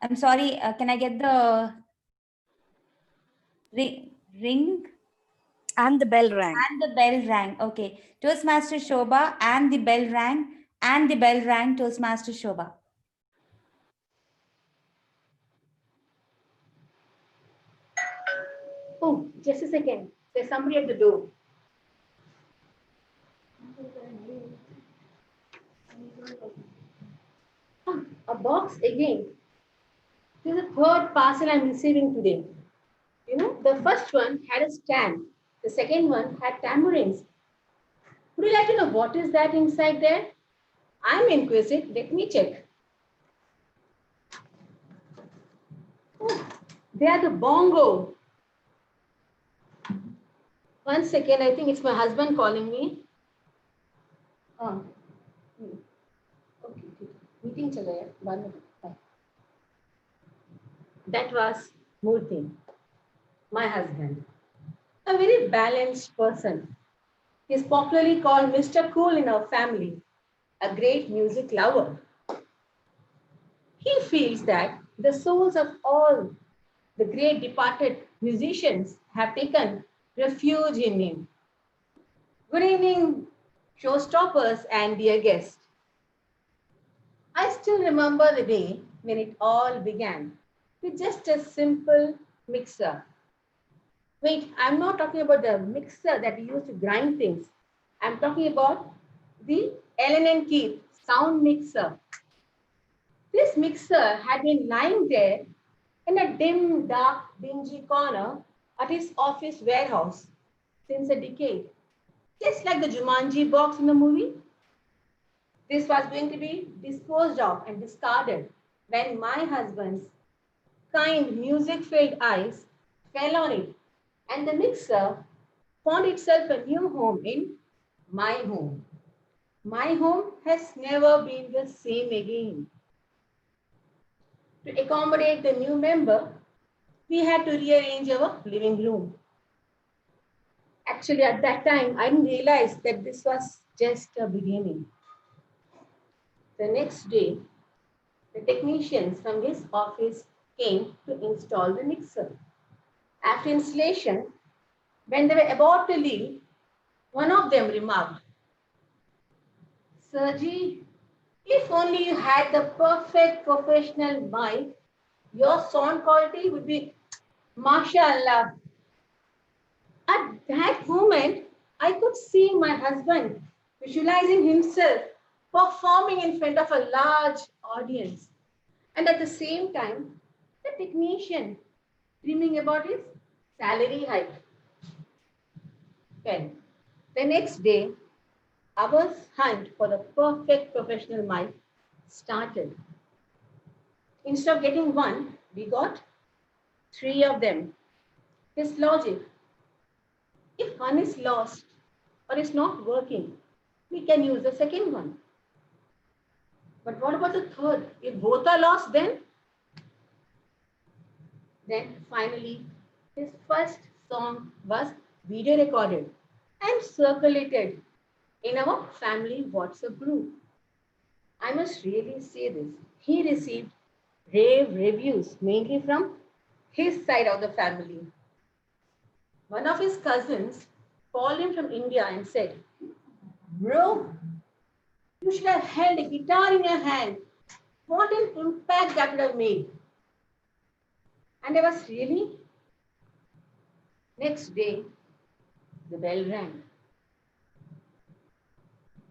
I'm sorry, can I get the ring? And the bell rang. And the bell rang. Okay. Toastmaster Shobha, and the bell rang. And the bell rang, Toastmaster Shobha. Oh, just a second. There's somebody at the door. Ah, a box again. This is the third parcel I'm receiving today. You know, the first one had a stand. The second one had tamarins. Would you like to know what is that inside there? I'm inquisitive. Let me check. Oh, they are the bongo. One second, I think it's my husband calling me. Oh. Okay, meeting chal gaya. 1 minute. Bye. That was Murthy, my husband. A very balanced person. He is popularly called Mr. Cool in our family, a great music lover. He feels that the souls of all the great departed musicians have taken refuge in him. Good evening, showstoppers and dear guests. I still remember the day when it all began with just a simple mixer. Wait, I'm not talking about the mixer that we use to grind things. I'm talking about the Allen & Keith sound mixer. This mixer had been lying there in a dim, dark, dingy corner at his office warehouse since a decade, just like the Jumanji box in the movie. This was going to be disposed of and discarded when my husband's kind, music-filled eyes fell on it, and the mixer found itself a new home in my home. My home has never been the same again. To accommodate the new member, we had to rearrange our living room. Actually, at that time, I didn't realize that this was just a beginning. The next day, the technicians from his office came to install the mixer. After installation, when they were about to leave, one of them remarked, "Sirji, if only you had the perfect professional mic, your sound quality would be mashallah." At that moment, I could see my husband visualizing himself performing in front of a large audience. And at the same time, the technician dreaming about his salary hike. Well, the next day, our hunt for the perfect professional mic started. Instead of getting one, we got 3 of them. His logic: if one is lost or is not working, we can use the second one. But what about the third? If both are lost, then? Then finally, his first song was video recorded and circulated in our family WhatsApp group. I must really say this. He received rave reviews, mainly from his side of the family. One of his cousins called him from India and said, "Bro, you should have held a guitar in your hand. What an impact that would have made." And I was really. Next day, the bell rang.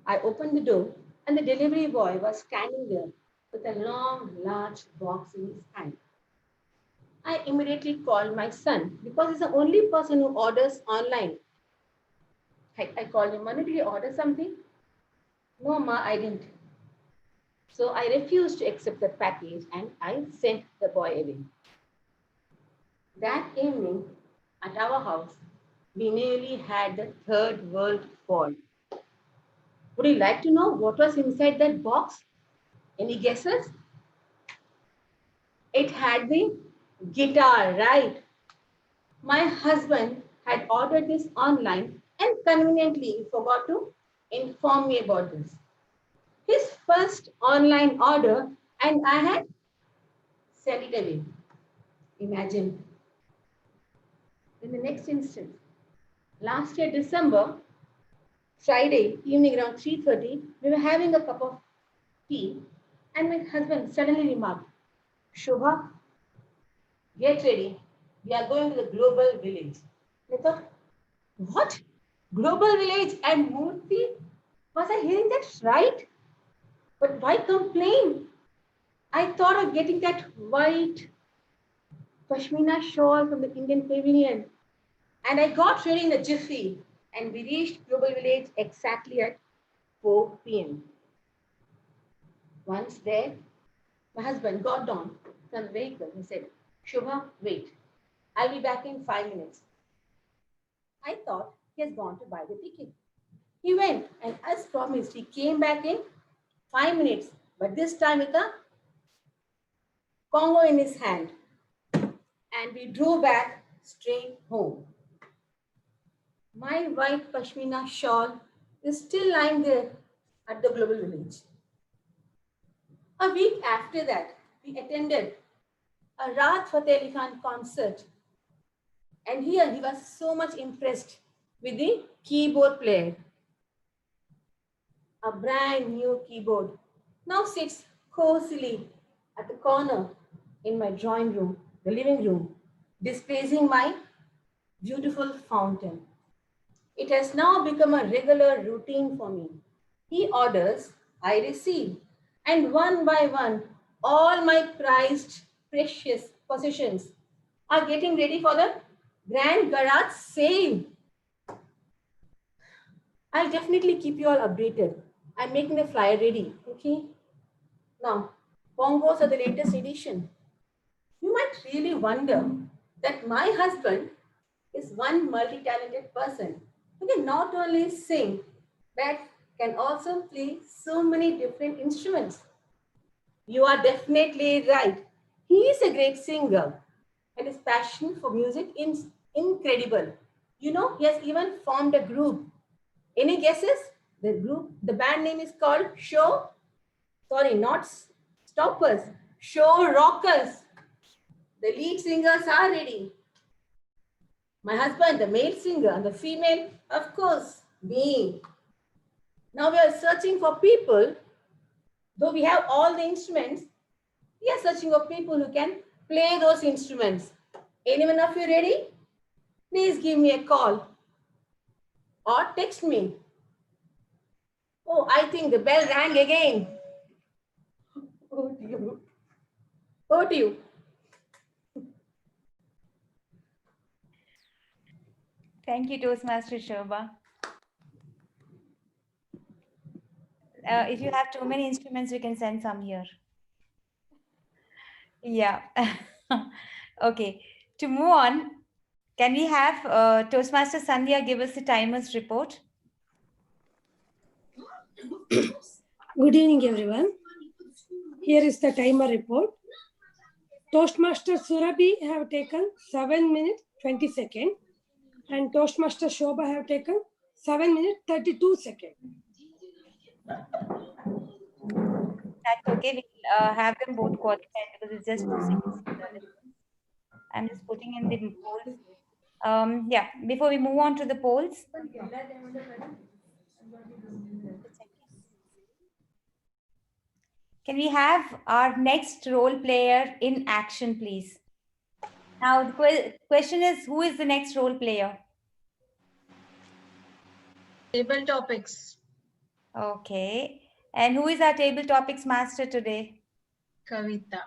I opened the door and the delivery boy was standing there with a long, large box in his hand. I immediately called my son because he's the only person who orders online. I called him, "Manu, did you order something?" "No, Ma, I didn't." So I refused to accept the package and I sent the boy away. That evening at our house, we nearly had the third world fall. Would you like to know what was inside that box? Any guesses? It had the guitar, right? My husband had ordered this online and conveniently forgot to inform me about this. His first online order, and I had sent it away. Imagine. In the next instant, last year, December, Friday evening around 3:30, we were having a cup of tea, and my husband suddenly remarked, "Shobha, get ready. We are going to the global village." I thought, what? Global village and Murthy? Was I hearing that right? But why complain? I thought of getting that white pashmina shawl from the Indian pavilion. And I got ready in a jiffy and we reached Global Village exactly at 4 p.m. Once there, my husband got down from the vehicle. He said, "Shubha, wait. I'll be back in 5 minutes." I thought he has gone to buy the ticket. He went, and as promised, he came back in 5 minutes, but this time with a Congo in his hand. And we drove back straight home. My white pashmina shawl is still lying there at the Global Village. A week after that, we attended a Rahat Fateh Ali Khan concert. And here he was so much impressed with the keyboard player. A brand new keyboard now sits cozily at the corner in my drawing room, the living room, displacing my beautiful fountain. It has now become a regular routine for me. He orders, I receive, and one by one, all my prized, precious possessions are getting ready for the Grand Garage sale. I'll definitely keep you all updated. I'm making the flyer ready, okay? Now, bongos are the latest edition. You might really wonder that my husband is one multi-talented person who can not only sing, but can also play so many different instruments. You are definitely right. He is a great singer and his passion for music is incredible. You know, he has even formed a group. Any guesses? The band name is called not Stoppers, Show Rockers. The lead singers are ready. My husband, the male singer, and the female, of course, me. Now we are searching for people, though we have all the instruments, we are searching for people who can play those instruments. Anyone of you ready? Please give me a call or text me. Oh, I think the bell rang again. Oh, dear. Over to you. Thank you, Toastmaster Shobha. If you have too many instruments, we can send some here. Yeah. Okay. To move on, can we have Toastmaster Sandhya give us the timer's report? Good evening, everyone. Here is the timer report. Toastmaster Surabhi have taken 7 minutes 20 seconds and Toastmaster Shobha have taken 7 minutes 32 seconds. That's okay. We'll have them both qualified because it's just 2 seconds. I'm just putting in the polls. Yeah, before we move on to the polls. Can we have our next role player in action, please? Now, the question is, who is the next role player? Table topics. Okay. And who is our table topics master today? Kavita.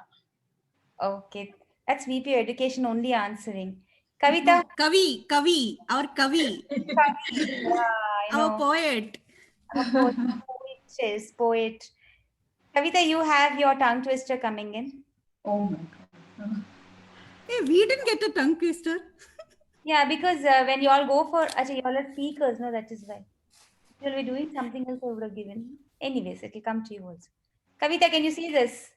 Okay. That's VP Education only answering. Kavita? Kavi, our Kavi, Yeah, I our know. poet. A poet. Kavita, you have your tongue twister coming in. Oh my God. Hey, we didn't get a tongue twister. Yeah, because when you all go for, actually, you all are speakers, no, that is why. If you'll be doing something else, I would have given. Anyways, it will come to you also. Kavita, can you see this?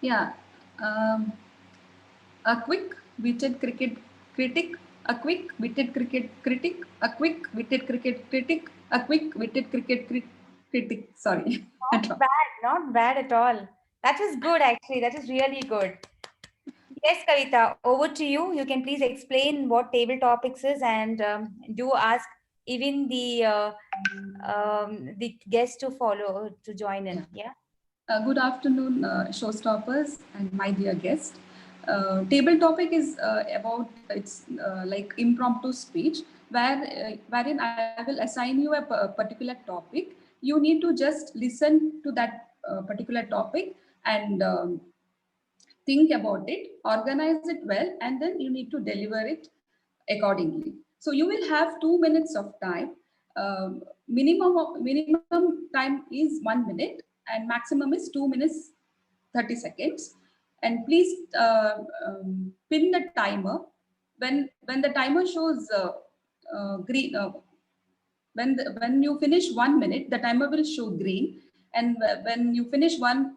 Yeah. A quick witted cricket critic, a quick witted cricket critic, a quick witted cricket critic, a quick witted cricket critic. Sorry. Not bad at all. That was good, actually. That is really good. Yes, Kavita, over to you. You can please explain what table topics is and do ask even the guests to follow, to join in. Yeah. Good afternoon, showstoppers and my dear guest. Table topic is about it's like impromptu speech wherein I will assign you a particular topic. You need to just listen to that particular topic and think about it, organize it well, and then you need to deliver it accordingly. So you will have 2 minutes of time. Minimum time is 1 minute and maximum is 2 minutes 30 seconds. And please pin the timer. When the timer shows green, when you finish 1 minute, the timer will show green. And when you finish 1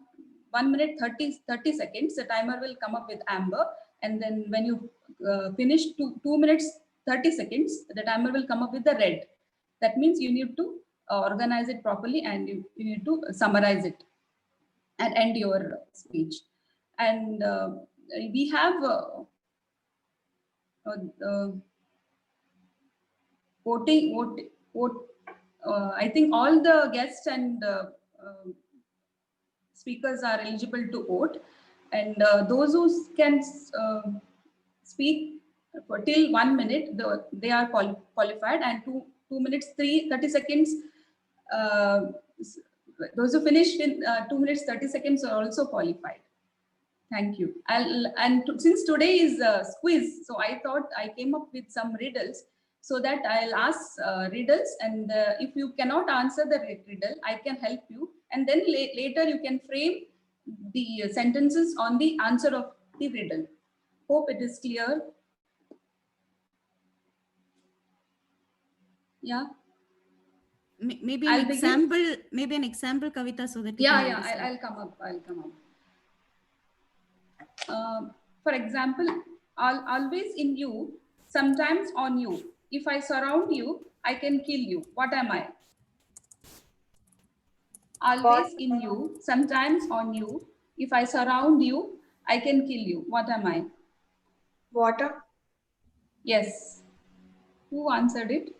minute 30 seconds, the timer will come up with amber. And then when you finish 2 minutes 30 seconds, the timer will come up with the red. That means you need to organize it properly and you need to summarize it and end your speech. And we have voting. I think all the guests and speakers are eligible to vote, and those who can speak for till 1 minute, they are qualified, and 2 minutes 30 seconds. Those who finished in 2 minutes 30 seconds are also qualified. Thank you. Since today is a quiz, so I thought I came up with some riddles so that I'll ask riddles, and if you cannot answer the riddle, I can help you, and then later you can frame the sentences on the answer of the riddle. Hope it is clear. Yeah. Maybe an example, Kavita, so that I'll come up. For example, always in you, sometimes on you. If I surround you, I can kill you. What am I? Always in you, sometimes on you. If I surround you, I can kill you. What am I? Water. Yes. Who answered it?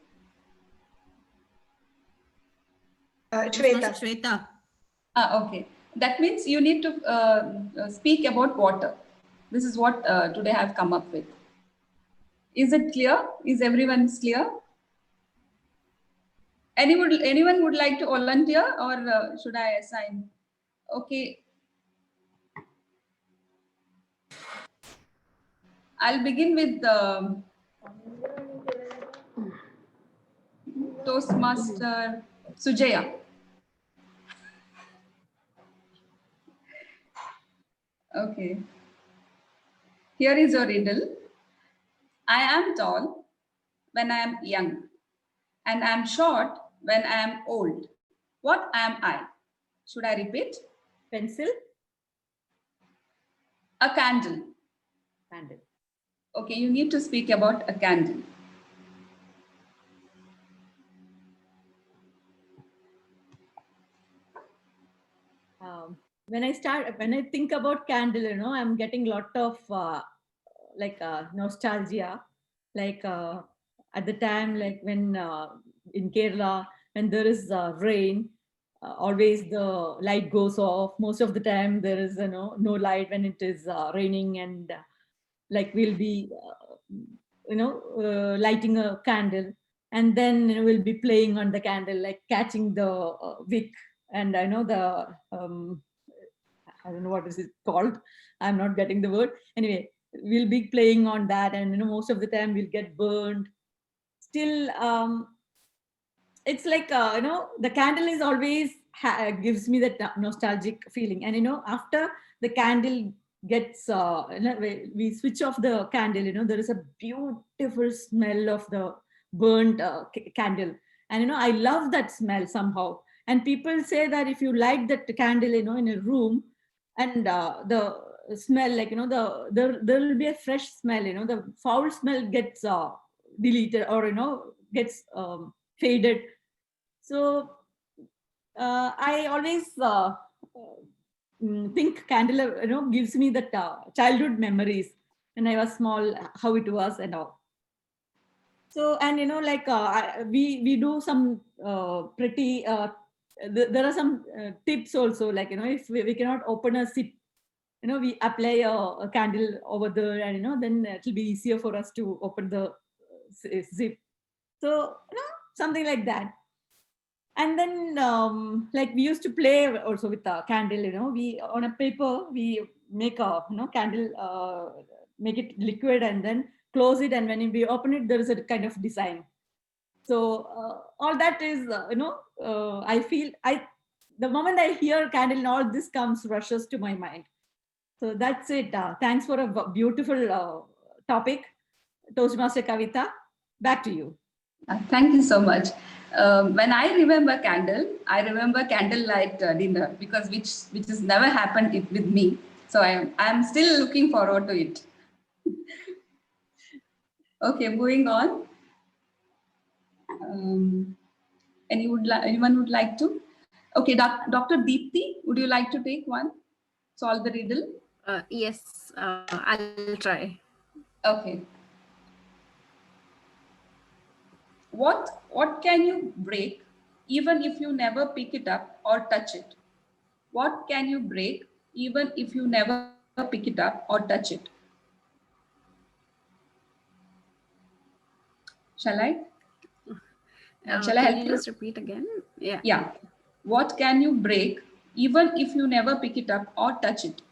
Shweta. Okay. That means you need to speak about water. This is what today I have come up with. Is it clear? Is everyone clear? Anyone would like to volunteer, or should I assign? Okay. I'll begin with Toastmaster Sujaya. Okay. Here is your riddle. I am tall when I am young, and I am short when I am old. What am I? Should I repeat? Pencil? A candle. Candle. Okay, you need to speak about a candle. When I think about candle, I'm getting a lot of nostalgia. Like at the time, like when in Kerala, when there is rain, always the light goes off. Most of the time there is no light when it is raining, and like we'll be lighting a candle. And then we'll be playing on the candle, like catching the wick. And I know the, I don't know what is it called. I'm not getting the word. Anyway, we'll be playing on that. And most of the time we'll get burned. Still, it's like, the candle is always gives me that nostalgic feeling. And, after the candle gets, we switch off the candle, there is a beautiful smell of the burnt candle. And, I love that smell somehow. And people say that if you light that candle, in a room, and the smell, like, there will be a fresh smell, the foul smell gets deleted, or, gets faded. So I always think candle, gives me that childhood memories when I was small, how it was and all. So, and like we do some pretty, there are some tips also, like, if we cannot open a zip, we apply a candle over there, and then it will be easier for us to open the zip. So, something like that. And then like we used to play also with a candle, we on a paper, we make a candle, make it liquid and then close it. And when we open it, there is a kind of design. So all that is, I feel, the moment I hear candle and all this rushes to my mind. So that's it. Thanks for a beautiful topic. Toastmaster Kavita, back to you. Thank you so much. When I remember candlelight dinner, because which has never happened with me. So I'm still looking forward to it. Okay, moving on. Anyone would like to? Okay, Dr. Deepthi, would you like to take one? Solve the riddle? Yes, I'll try. Okay. What can you break even if you never pick it up or touch it? What can you break even if you never pick it up or touch it? Shall I? Shall I help you? Just repeat again? Yeah. Yeah. What can you break even if you never pick it up or touch it?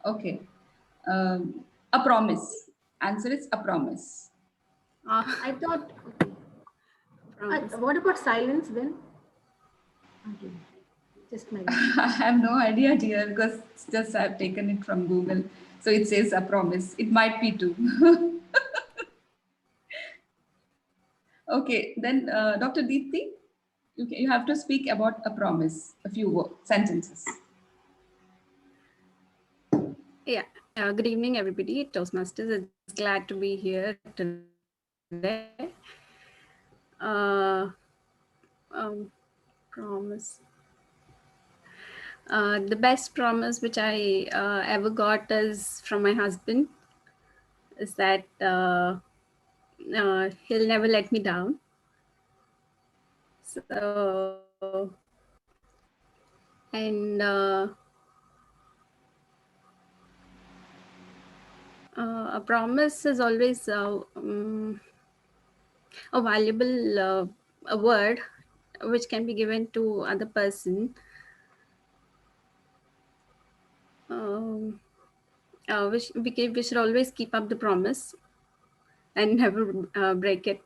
Okay. A promise. Answer is a promise. I thought, what about silence then? Okay. Just my I have no idea, dear, because it's just I've taken it from Google. So it says a promise. It might be too. Okay, then Dr. Deepthi, you have to speak about a promise, a few sentences. Yeah. Good evening, everybody. Toastmasters, it's glad to be here today. Promise. The best promise which I ever got is from my husband is that he'll never let me down. So, and a promise is always a valuable a word which can be given to other person. We should always keep up the promise and never break it.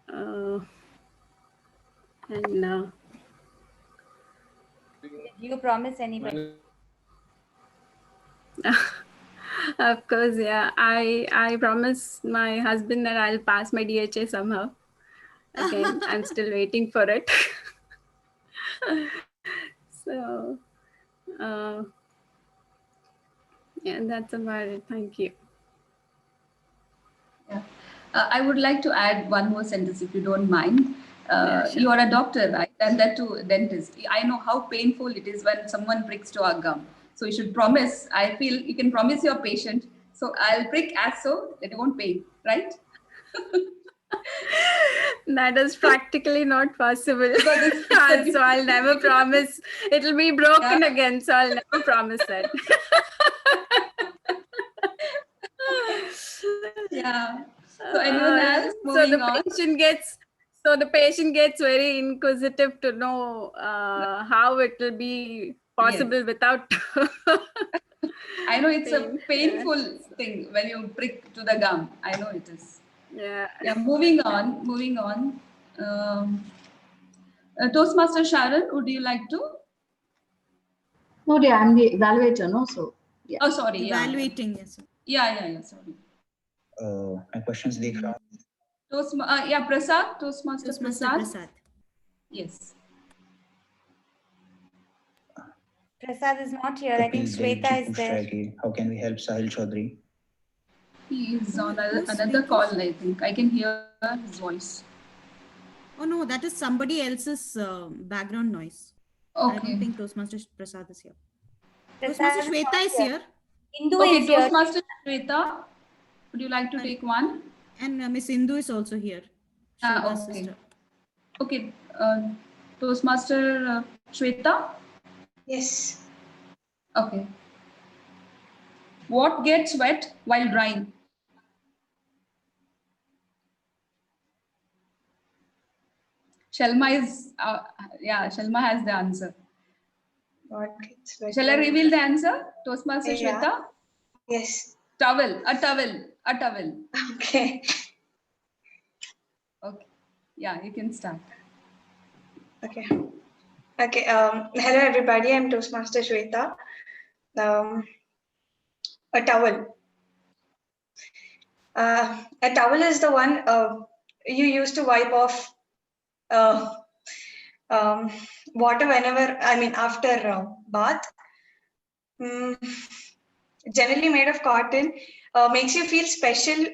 And did you promise anybody? Of course, yeah. I promised my husband that I'll pass my DHA somehow. Again, I'm still waiting for it. So, yeah, that's about it. Thank you. Yeah. I would like to add one more sentence, if you don't mind. Sure. You are a doctor, right? And that too, dentist. I know how painful it is when someone pricks to our gum. So you should promise. I feel you can promise your patient. So I'll prick as so that it won't pain, right? That is practically not possible. So I'll never promise. It'll be broken again. So I'll never promise that. Yeah. So anyone else? So Moving the on. patient gets very inquisitive to know how it will be possible without. I know it's a pain. painful thing when you prick to the gum. I know it is. Yeah. Yeah. Moving on. Moving on. Toastmaster Sharon, would you like to? No, dear, I'm the evaluator, no? So, yeah. Oh, sorry. Evaluating, yes. Yeah. Sorry. My questions Deeksha. Prasad. Toastmaster Prasad. Yes. Prasad is not here. I think Shweta is there. How can we help Sahil Chaudhary? He is on another call, I think. I can hear his voice. Oh no, that is somebody else's background noise. Okay. I don't think Toastmaster Prasad is here. Prasad Toastmaster Shweta is here. Indu Okay, is here. Toastmaster Shweta, would you like to take one? And Miss Indu is also here. Shweta's Okay. sister. Okay, Toastmaster Shweta? Yes. Okay. What gets wet while drying? Shalma is, Shalma has the answer. What gets wet? Shall I reveal the answer, Toastmaster Yeah. Shweta? Yes. Towel, a towel. Okay. Okay. Yeah, you can start. Okay. Okay. Hello, everybody. I'm Toastmaster Shweta. A towel. A towel is the one you use to wipe off water after bath. Generally made of cotton, makes you feel special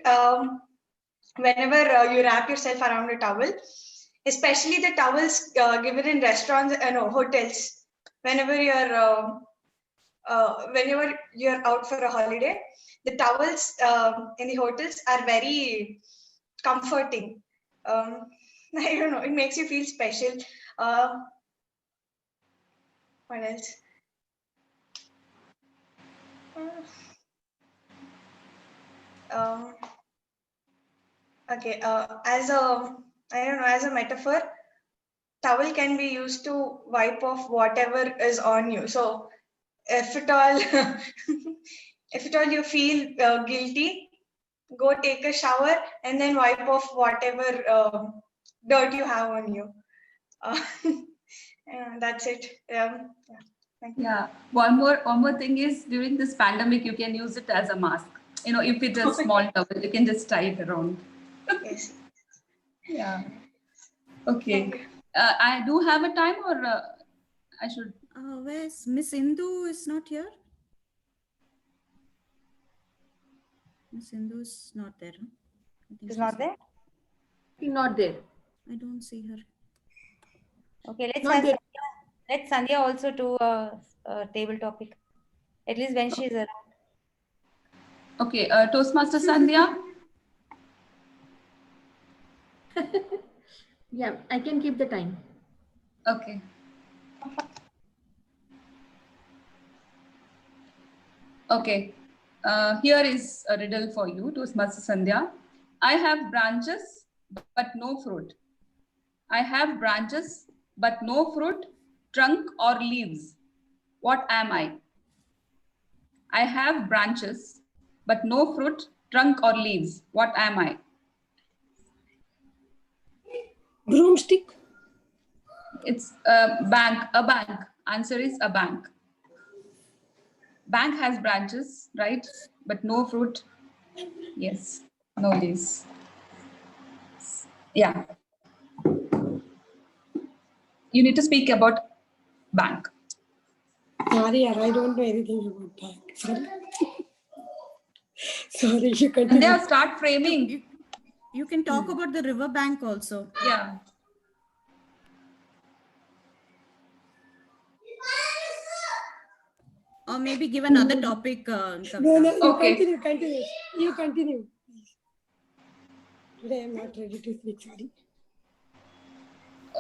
whenever you wrap yourself around a towel. Especially the towels given in restaurants, hotels. Whenever you're out for a holiday, the towels in the hotels are very comforting. I don't know, it makes you feel special. What else? Okay, as a metaphor, towel can be used to wipe off whatever is on you. So if at all you feel guilty, go take a shower and then wipe off whatever dirt you have on you. That's it. Thank you. Yeah. One more thing is, during this pandemic, you can use it as a mask. If it is a small towel, you can just tie it around. Yes. Yeah. Okay. I do have a time, or I should. Where's Miss Indu is not here? Miss Indu is not there. Huh? I think She's not there? Not there. I don't see her. Okay, Not there. let Sandhya also do a table topic. At least when she's around. Okay, Toastmaster Sandhya. Yeah, I can keep the time. Okay. Okay. Here is a riddle for you, Toastmaster Sandhya. I have branches, but no fruit. I have branches, but no fruit, trunk or leaves. What am I? I have branches, but no fruit, trunk or leaves. What am I? Broomstick. It's a bank. Answer is a bank. Bank has branches, right? But no fruit. Yes, no leaves. Yeah. You need to speak about bank. Sorry, I don't know anything about bank. Sorry. Sorry, you And continue. they'll start framing. You can talk about the river bank also. Yeah. Or maybe give another topic. No, Kavita. you continue. You continue. Today I'm not ready to speak. Sorry.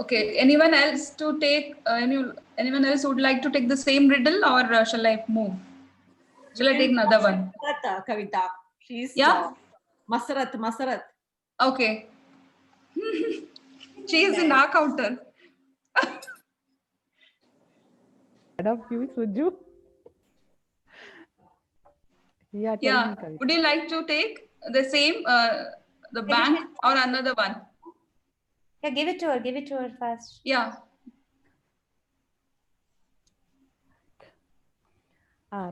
Okay. Anyone else to take? Anyone else would like to take the same riddle, or shall I move? Shall I take another one? Kavita. She's Yeah. Masarat. Okay. She is in our counter. Head of you, Suju. Yeah, tell Yeah. me, Kavita. Would you like to take the same, the bank or another one? Yeah, give it to her. Give it to her first. Yeah.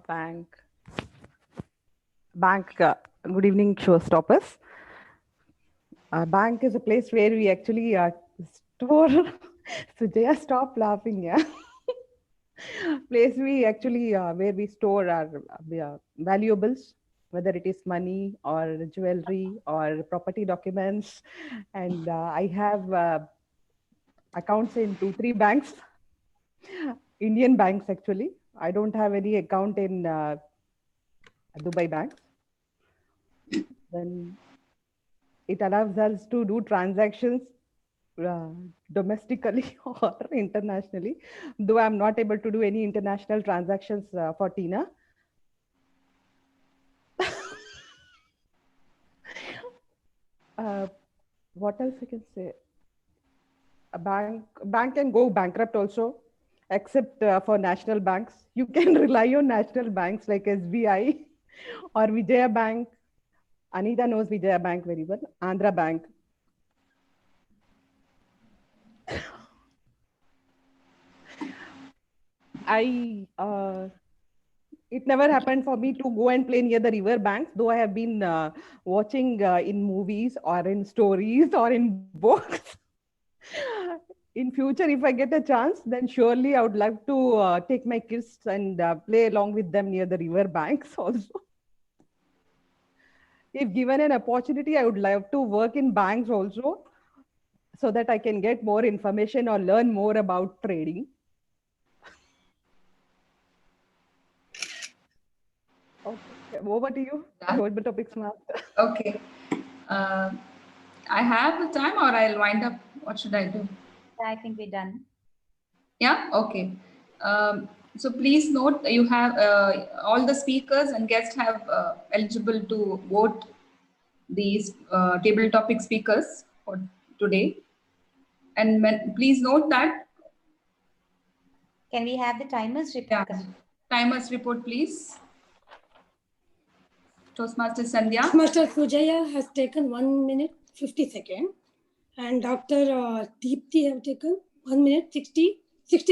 Bank. Good evening, showstoppers. Bank is a place where we actually store. Sujaya, stop laughing, yeah. Place we actually where we store our valuables, whether it is money or jewelry or property documents. And I have accounts in 2-3 banks, Indian banks actually. I don't have any account in Dubai banks. Then it allows us to do transactions domestically or internationally, though I'm not able to do any international transactions for Tina. What else I can say? A bank can go bankrupt also, except for national banks. You can rely on national banks like SBI or Vijaya Bank. Anita knows Vijaya Bank very well. Andhra Bank. It never happened for me to go and play near the river banks, though I have been watching in movies or in stories or in books. In future, if I get a chance, then surely I would love to take my kids and play along with them near the river banks also. If given an opportunity, I would love to work in banks also, so that I can get more information or learn more about trading. Okay, over to you. Hold the topics, master. Okay. I have the time or I'll wind up. What should I do? I think we're done. Yeah, okay. So please note you have all the speakers and guests have eligible to vote these table topic speakers for today. And please note that. Can we have the timers report? Yeah. Timers report, please. Toastmaster Sandhya. Toastmaster Sujaya has taken 1 minute 50 seconds, and Dr. Deepthi have taken 1 minute 60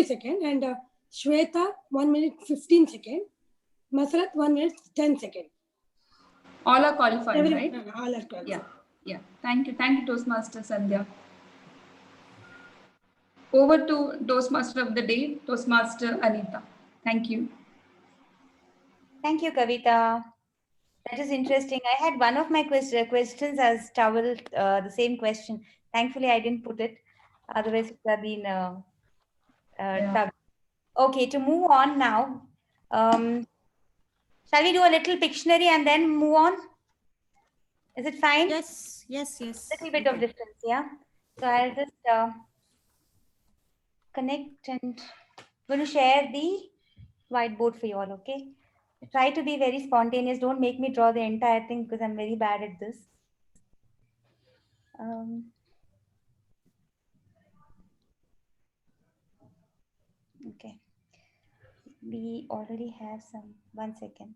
seconds, and Shweta 1 minute 15 seconds, Masarat 1 minute 10 seconds. All are qualified, right? All are qualified. Yeah. Thank you, Toastmaster Sandhya. Over to Toastmaster of the day, Toastmaster Anita. Thank you. Thank you, Kavita. That is interesting. I had one of my questions as towel, the same question. Thankfully, I didn't put it. Otherwise, it would have been tough. Okay, to move on now. Shall we do a little Pictionary and then move on? Is it fine? Yes. Little bit of difference, yeah. So I'll just connect and I'm going to share the whiteboard for you all, okay? Try to be very spontaneous. Don't make me draw the entire thing because I'm very bad at this. Okay. We already have some. 1 second.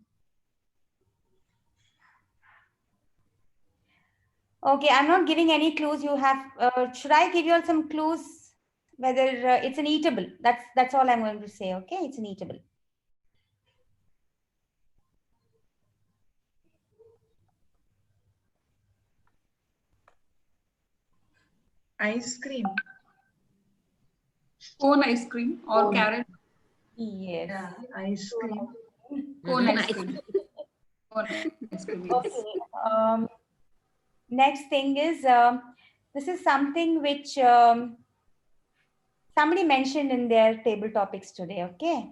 Okay, I'm not giving any clues. You have. Should I give you all some clues? Whether it's an eatable. That's all I'm going to say. Okay, it's an eatable. Ice cream. Cone ice cream or carrot? Yes. Yeah, ice cream. Cone ice cream. Cone ice cream. Yes. Okay. Next thing is, this is something which somebody mentioned in their table topics today, okay?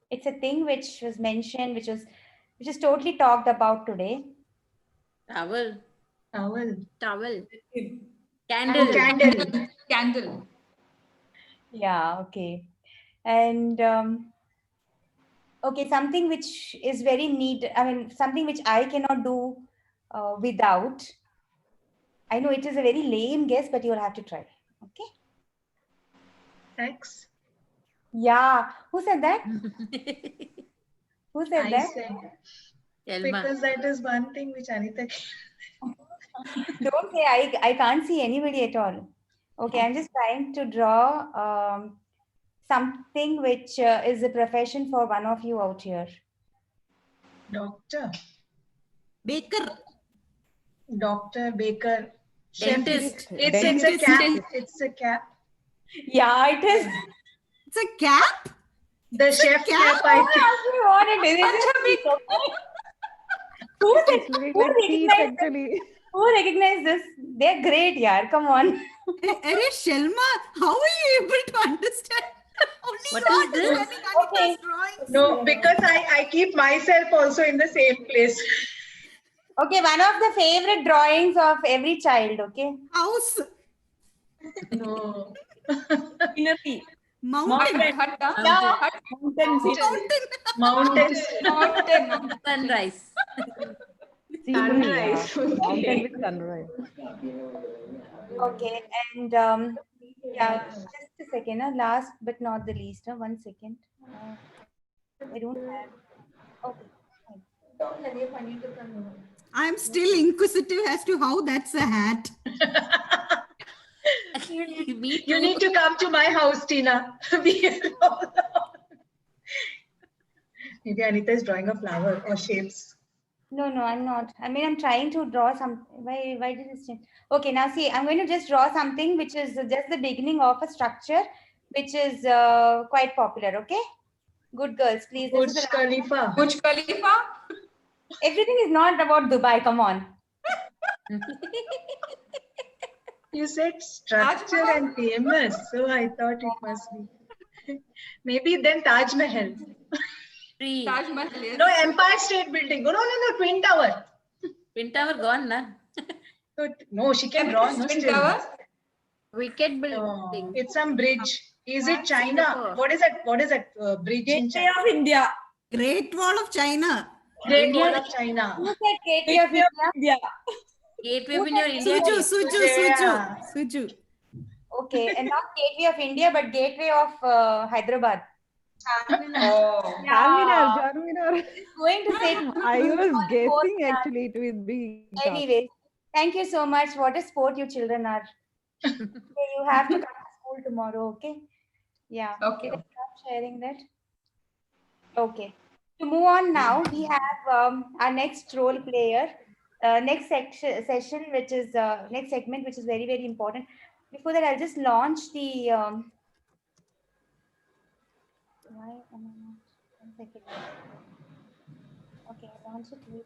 It's a thing which was mentioned, which is totally talked about today. Towel. Candle. Yeah, okay. And Okay, something which is very neat. I mean, something which I cannot do without. I know it is a very lame guess, but you'll have to try. Okay. Sex. Yeah. Who said that? Who said I that? said. Because that is one thing which Anita. Don't say I can't see anybody at all. Okay, I'm just trying to draw something which is a profession for one of you out here. Doctor. Baker. Doctor, baker. Chef. Dentist. It's a cap. It's a cap. Yeah, it is. It's a cap? The chef cap, I think. Who recognized this? They're great, yaar. Come on. Arey Shelma, how are you able to understand? What is this? Okay. No, because I keep myself also in the same place. Okay, one of the favorite drawings of every child, okay? House. No. Mountain. Mountains. Sunrise. Sunrise. Mountain with sunrise. Okay, and yeah, just a second. Last but not the least, 1 second. I don't have. Okay. I'm still inquisitive as to how that's a hat. You need to come to my house, Tina. Maybe Anita is drawing a flower or shapes. No, I'm not. I mean, I'm trying to draw some. Why did this change? Okay, now see, I'm going to just draw something which is just the beginning of a structure, which is quite popular. Okay, good girls, please. Burj Khalifa. Burj Khalifa. Everything is not about Dubai. Come on. You said structure and famous, so I thought it must be. Maybe then Taj Mahal. Taj Mahal. No, Empire State Building. No, Twin Tower. Twin Tower gone, na? No, she can draw. No, Twin still. Tower? Wicked building. Oh, it's some bridge. Is it China? What is that? What is that bridge in China? of India. Great Wall of China. Great Wall of China. Who said Gateway of India? Gateway of India. Suju. Okay, and not Gateway of India, but Gateway of Hyderabad. Charminar. Going to say. I was guessing actually it will be. Anyway, thank you so much. What a sport you children are. Okay, you have to come to school tomorrow, okay? Yeah. Okay. Stop sharing that. Okay. To move on now, we have our next role player, next session, which is next segment, which is very, very important. Before that, I'll just launch the. Why am I not? 1 second. Okay, I'll launch it. Wait.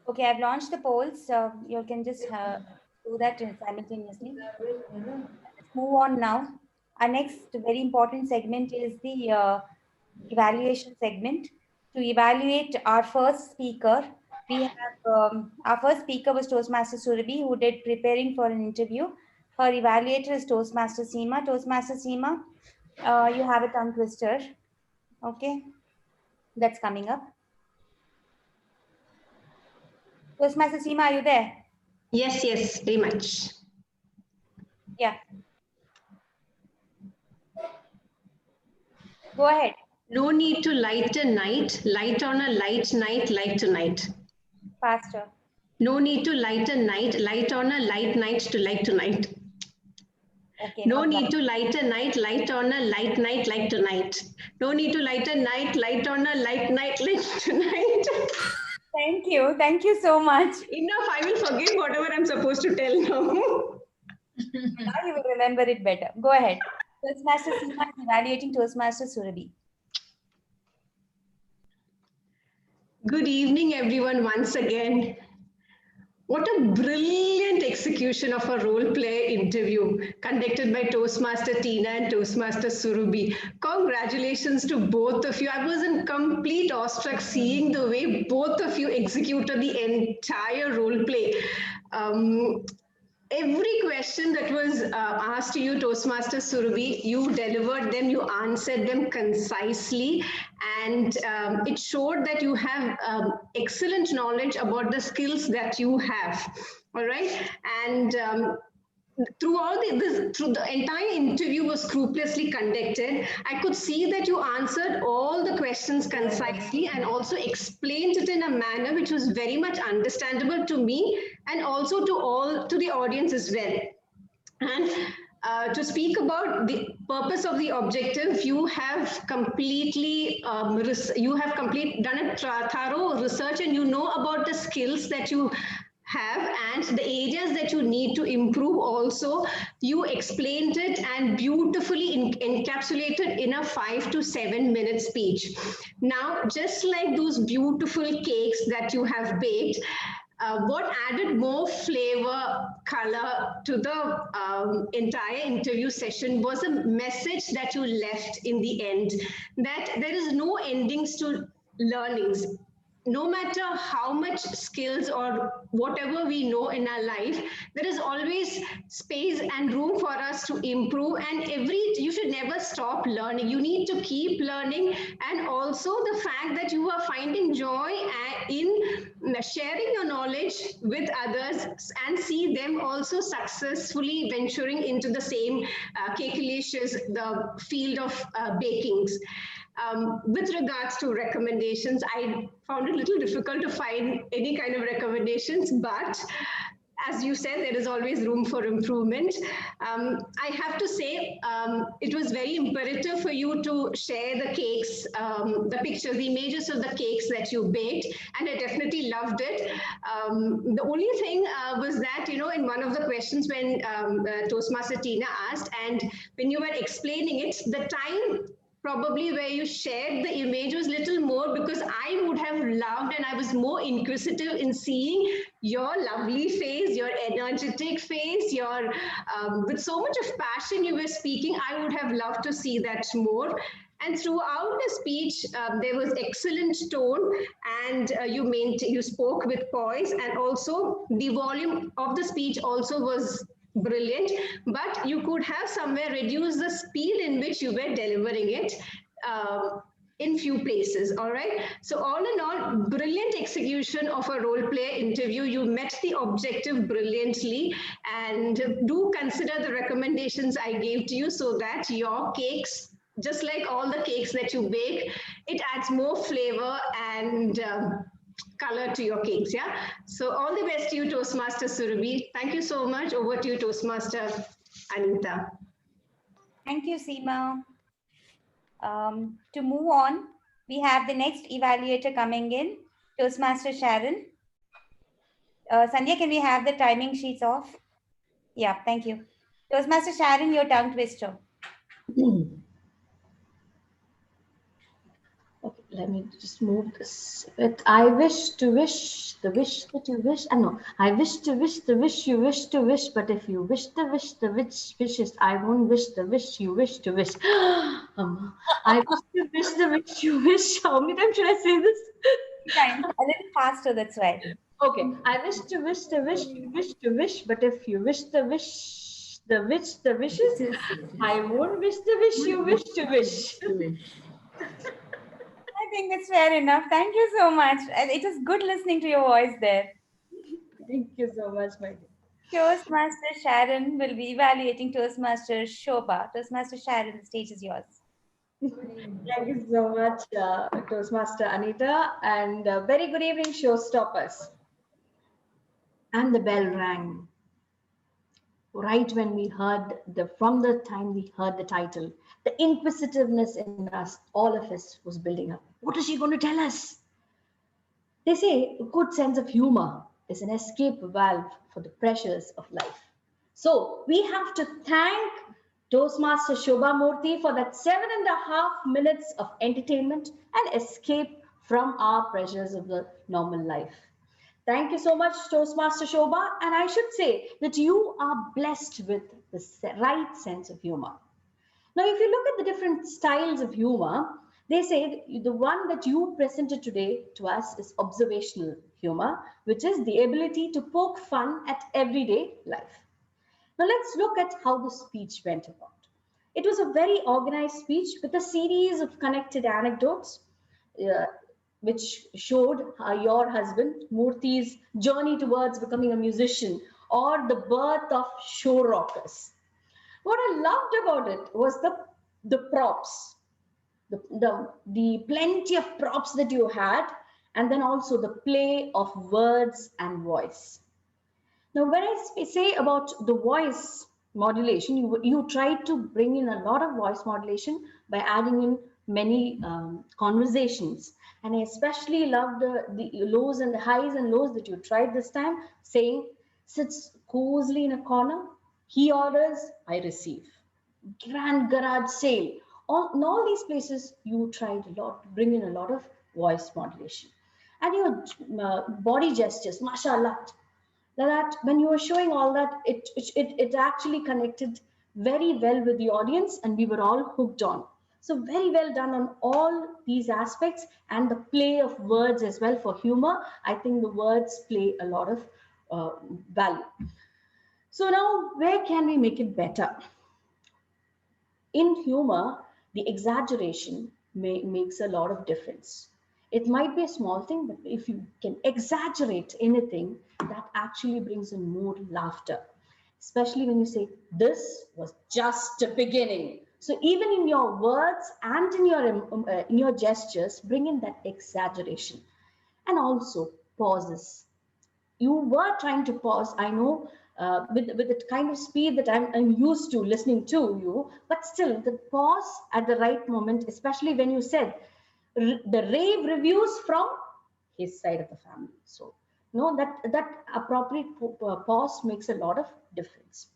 Okay, I've launched the polls. You can just do that simultaneously. Let's move on now. Our next very important segment is the evaluation segment. To evaluate our first speaker, we have our first speaker was Toastmaster Surabhi, who did preparing for an interview. Her evaluator is Toastmaster Seema. Toastmaster Seema, you have a tongue twister. Okay, that's coming up. Toastmaster Seema, are you there? Yes, very much. Yeah. Go ahead. No need to light a night, light on a light night like tonight. Faster. No need to light a night, light on a light night to like tonight. Okay, no need to light a night, light on a light night like tonight. No need to light a night, light on a light night like tonight. Thank you. Thank you so much. Enough, I will forget whatever I'm supposed to tell now. Now you will remember it better. Go ahead. Toastmaster Seema is evaluating Toastmaster Surabhi. Good evening, everyone, once again. What a brilliant execution of a role play interview conducted by Toastmaster Tina and Toastmaster Surabhi. Congratulations to both of you. I was in complete awestruck seeing the way both of you executed the entire role play. every question that was asked to you, Toastmaster Surabhi, you delivered them, you answered them concisely, and it showed that you have excellent knowledge about the skills that you have. All right, and throughout through the entire interview was scrupulously conducted. I could see that you answered all the questions concisely and also explained it in a manner which was very much understandable to me and also to the audience as well. And to speak about the purpose of the objective, you have completely done a thorough research, and you know about the skills that you have and the areas that you need to improve also. You explained it and beautifully encapsulated in a 5 to 7 minute speech. Now, just like those beautiful cakes that you have baked, what added more flavor, color to the entire interview session was a message that you left in the end, that there is no endings to learnings. No matter how much skills or whatever we know in our life, there is always space and room for us to improve, and you should never stop learning. You need to keep learning, and also the fact that you are finding joy in sharing your knowledge with others and see them also successfully venturing into the same cakelicious, the field of bakings. With regards to recommendations, I found it a little difficult to find any kind of recommendations, but as you said, there is always room for improvement. I have to say, it was very imperative for you to share the cakes, the pictures, the images of the cakes that you baked, and I definitely loved it. The only thing was that, you know, in one of the questions when Toastmaster Tina asked, and when you were explaining it, the time probably where you shared the image was little more, because I would have loved, and I was more inquisitive in seeing your lovely face, your energetic face, your with so much of passion you were speaking. I would have loved to see that more. And throughout the speech, there was excellent tone, and you spoke with poise, and also the volume of the speech also was brilliant, but you could have somewhere reduced the speed in which you were delivering it in few places. All right, so all in all, brilliant execution of a role play interview. You met the objective brilliantly, and do consider the recommendations I gave to you, so that your cakes, just like all the cakes that you bake, it adds more flavor and color to your cakes. Yeah, so all the best to you, Toastmaster Surabhi. Thank you so much. Over to you, Toastmaster Anita. Thank you, Seema. To move on, we have the next evaluator coming in, Toastmaster Sharon. Sandhya, can we have the timing sheets off? Yeah, thank you. Toastmaster Sharon, your tongue twister. Okay, let me just move this bit. I wish to wish the wish that you wish. No, I wish to wish the wish you wish to wish, but if you wish the wish wishes, I won't wish the wish you wish to wish. I wish to wish the wish you wish. How many times should I say this? Time. A little faster, that's why. Okay. I wish to wish the wish you wish to wish, but if you wish the wish the wishes, I won't wish the wish you wish to wish. I think that's fair enough. Thank you so much. It was good listening to your voice there. Thank you so much, my dear. Toastmaster Sharon will be evaluating Toastmaster Shobha. Toastmaster Sharon, the stage is yours. Thank you so much, Toastmaster Anita, and very good evening, showstoppers. And the bell rang right when we heard from the time we heard the title. The inquisitiveness in us, all of us, was building up. What is she going to tell us? They say a good sense of humor is an escape valve for the pressures of life. So we have to thank Toastmaster Shobha Murthy for that 7.5 minutes of entertainment and escape from our pressures of the normal life. Thank you so much, Toastmaster Shobha. And I should say that you are blessed with the right sense of humor. Now, if you look at the different styles of humor, they say the one that you presented today to us is observational humor, which is the ability to poke fun at everyday life. Now let's look at how the speech went about. It was a very organized speech with a series of connected anecdotes, which showed your husband, Murthy's journey towards becoming a musician, or the birth of show rockers. What I loved about it was the props, the plenty of props that you had, and then also the play of words and voice. Now, when I say about the voice modulation, you try to bring in a lot of voice modulation by adding in many conversations. And I especially love the lows and the highs and lows that you tried this time, saying, sits cozily in a corner, he orders, I receive. Grand garage sale. In all these places, you tried a lot to bring in a lot of voice modulation. And your body gestures, mashallah, that when you were showing all that, it actually connected very well with the audience, and we were all hooked on. So very well done on all these aspects, and the play of words as well for humor. I think the words play a lot of value. So now, where can we make it better? In humor, the exaggeration makes a lot of difference. It might be a small thing, but if you can exaggerate anything, that actually brings in more laughter, especially when you say, this was just a beginning. So even in your words and in your gestures, bring in that exaggeration. And also pauses. You were trying to pause, I know, with the kind of speed that I'm used to listening to you, but still the pause at the right moment, especially when you said, the rave reviews from his side of the family. So, that appropriate pause makes a lot of difference.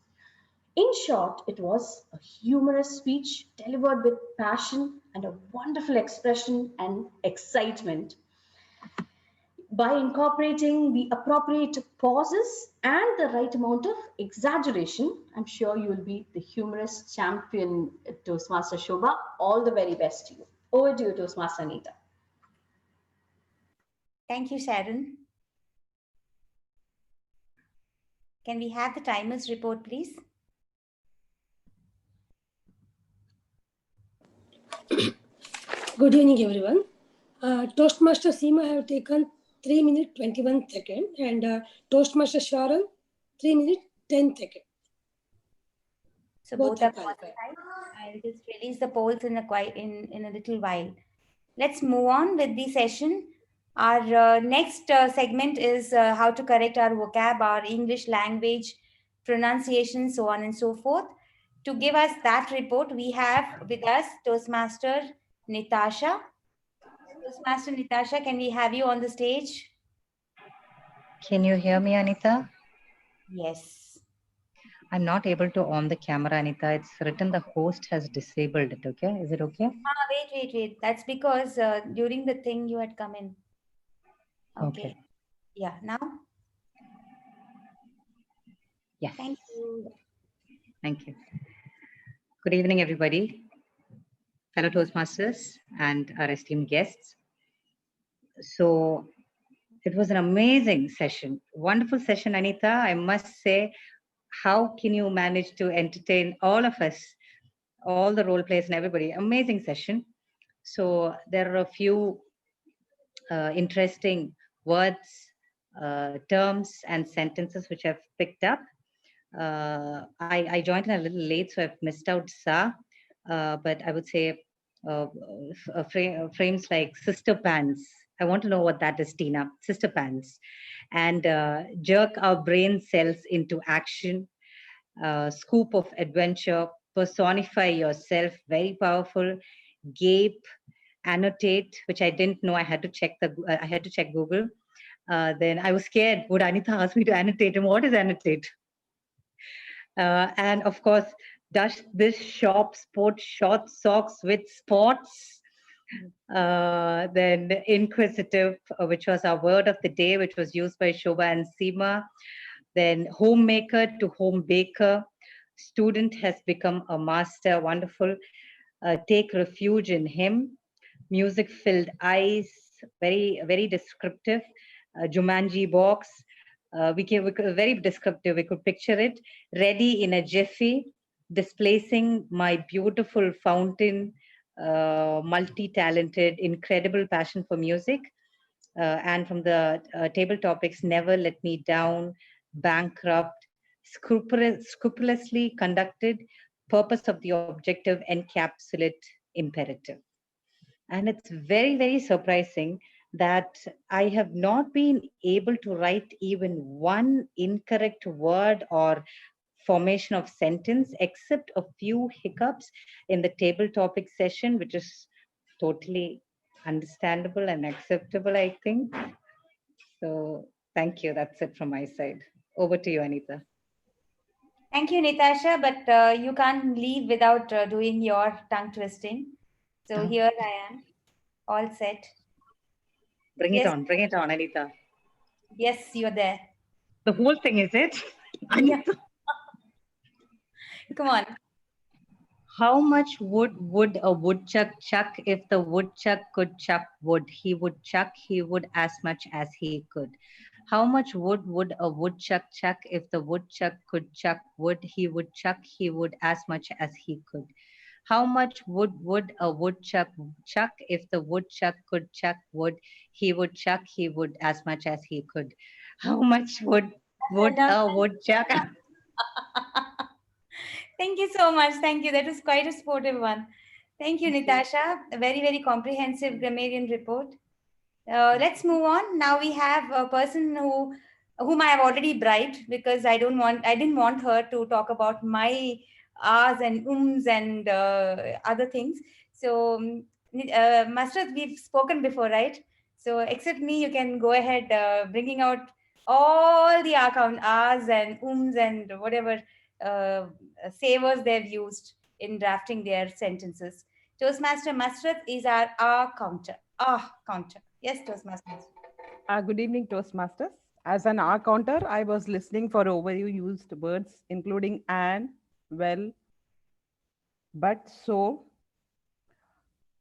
In short, it was a humorous speech delivered with passion and a wonderful expression and excitement. By incorporating the appropriate pauses and the right amount of exaggeration, I'm sure you will be the humorous champion, Toastmaster Shobha. All the very best to you. Over to you, Toastmaster Anita. Thank you, Sharon. Can we have the timers report, please? Good evening, everyone. Toastmaster Seema have taken 3 minutes 21 seconds, and Toastmaster Sharon 3 minutes 10 seconds. So both are qualified. I'll just release the polls in a little while. Let's move on with the session. Our next segment is how to correct our vocab, our English language, pronunciation, so on and so forth. To give us that report, we have with us Toastmaster Nitasha. Toastmaster Nitasha, can we have you on the stage? Can you hear me, Anita? Yes. I'm not able to on the camera, Anita. It's written the host has disabled it, okay? Is it okay? Wait. That's because during the thing you had come in. Okay. Yeah, now? Yes. Thank you. Thank you. Good evening, everybody, fellow Toastmasters and our esteemed guests. So it was an amazing session, wonderful session, Anita. I must say, how can you manage to entertain all of us, all the role players and everybody? Amazing session. So there are a few interesting words, terms and sentences which I've picked up. I joined in a little late, so I've missed out Sa, but I would say frames like sister pants. I want to know what that is, Tina. Sister pants. And jerk our brain cells into action. Scoop of adventure. Personify yourself. Very powerful. Gape. Annotate, which I didn't know. I had to check Google. Then I was scared. Would Anita ask me to annotate? And what is annotate? And of course, does this shop sport short socks with spots? Then inquisitive, which was our word of the day, which was used by Shobha and Seema. Then homemaker to home baker. Student has become a master. Wonderful. Take refuge in him. Music-filled eyes. Very, very descriptive. Jumanji box. we could very descriptive. We could picture it ready in a jiffy, displacing my beautiful fountain, multi-talented, incredible passion for music. And from the table topics, Never Let Me Down, Bankrupt, Scrupulously Conducted, Purpose of the Objective, Encapsulate, Imperative. And it's very, very surprising that I have not been able to write even one incorrect word or formation of sentence, except a few hiccups in the table topic session, which is totally understandable and acceptable, I think. So thank you. That's it from my side. Over to you, Anita. Thank you, Nitasha, but you can't leave without doing your tongue twisting. So here I am, all set. Bring it on, Anita. Yes, you're there. The whole thing, is it? Yeah. Come on. How much wood would a woodchuck chuck if the woodchuck could chuck wood? He would chuck, he would as much as he could. How much wood would a woodchuck chuck if the woodchuck could chuck wood? He would chuck, he would as much as he could. How much wood would a woodchuck chuck if the woodchuck could chuck wood? He would chuck, he would as much as he could. How much wood would a woodchuck? Thank you so much. Thank you. That was quite a sportive one. Thank you, Nitasha. A very, very comprehensive grammarian report. Let's move on. Now we have a person whom I have already bribed because I didn't want her to talk about my ahs and ums and other things. So, Masrat, we've spoken before, right? So, except me, you can go ahead bringing out all the ahs and ums and whatever savers they've used in drafting their sentences. Toastmaster Masrat is our counter. Counter. Yes, Toastmasters. Good evening, Toastmasters. As an R counter, I was listening for overused words, including and, well, but, so,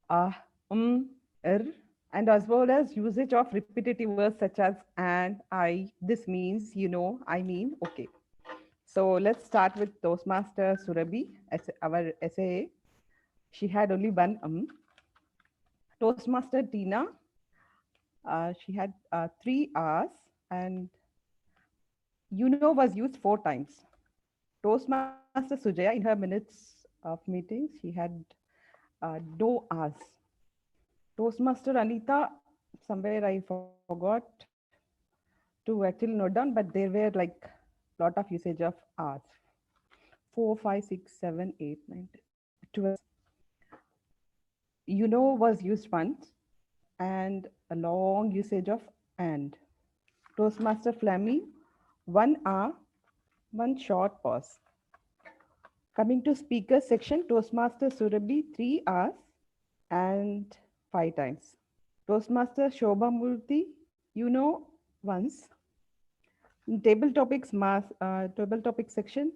and as well as usage of repetitive words such as and, I, this means, you know, I mean, okay. So let's start with Toastmaster Surabhi, our SAA. She had only one Toastmaster Tina, she had 3 hours, and you know was used 4 times. Toastmaster Sujaya, in her minutes of meetings, she had no hours. Toastmaster Anita, somewhere I forgot to actually note down, but there were like a lot of usage of hours. 4, 5, 6, 7, 8, 9, 12. You know was used once, and a long usage of and. Toastmaster Fleming, 1 hour, 1 short pause. Coming to speaker section, Toastmaster Surabhi, 3 hours and 5 times. Toastmaster Shobha Murthy, you know once. In table topics section,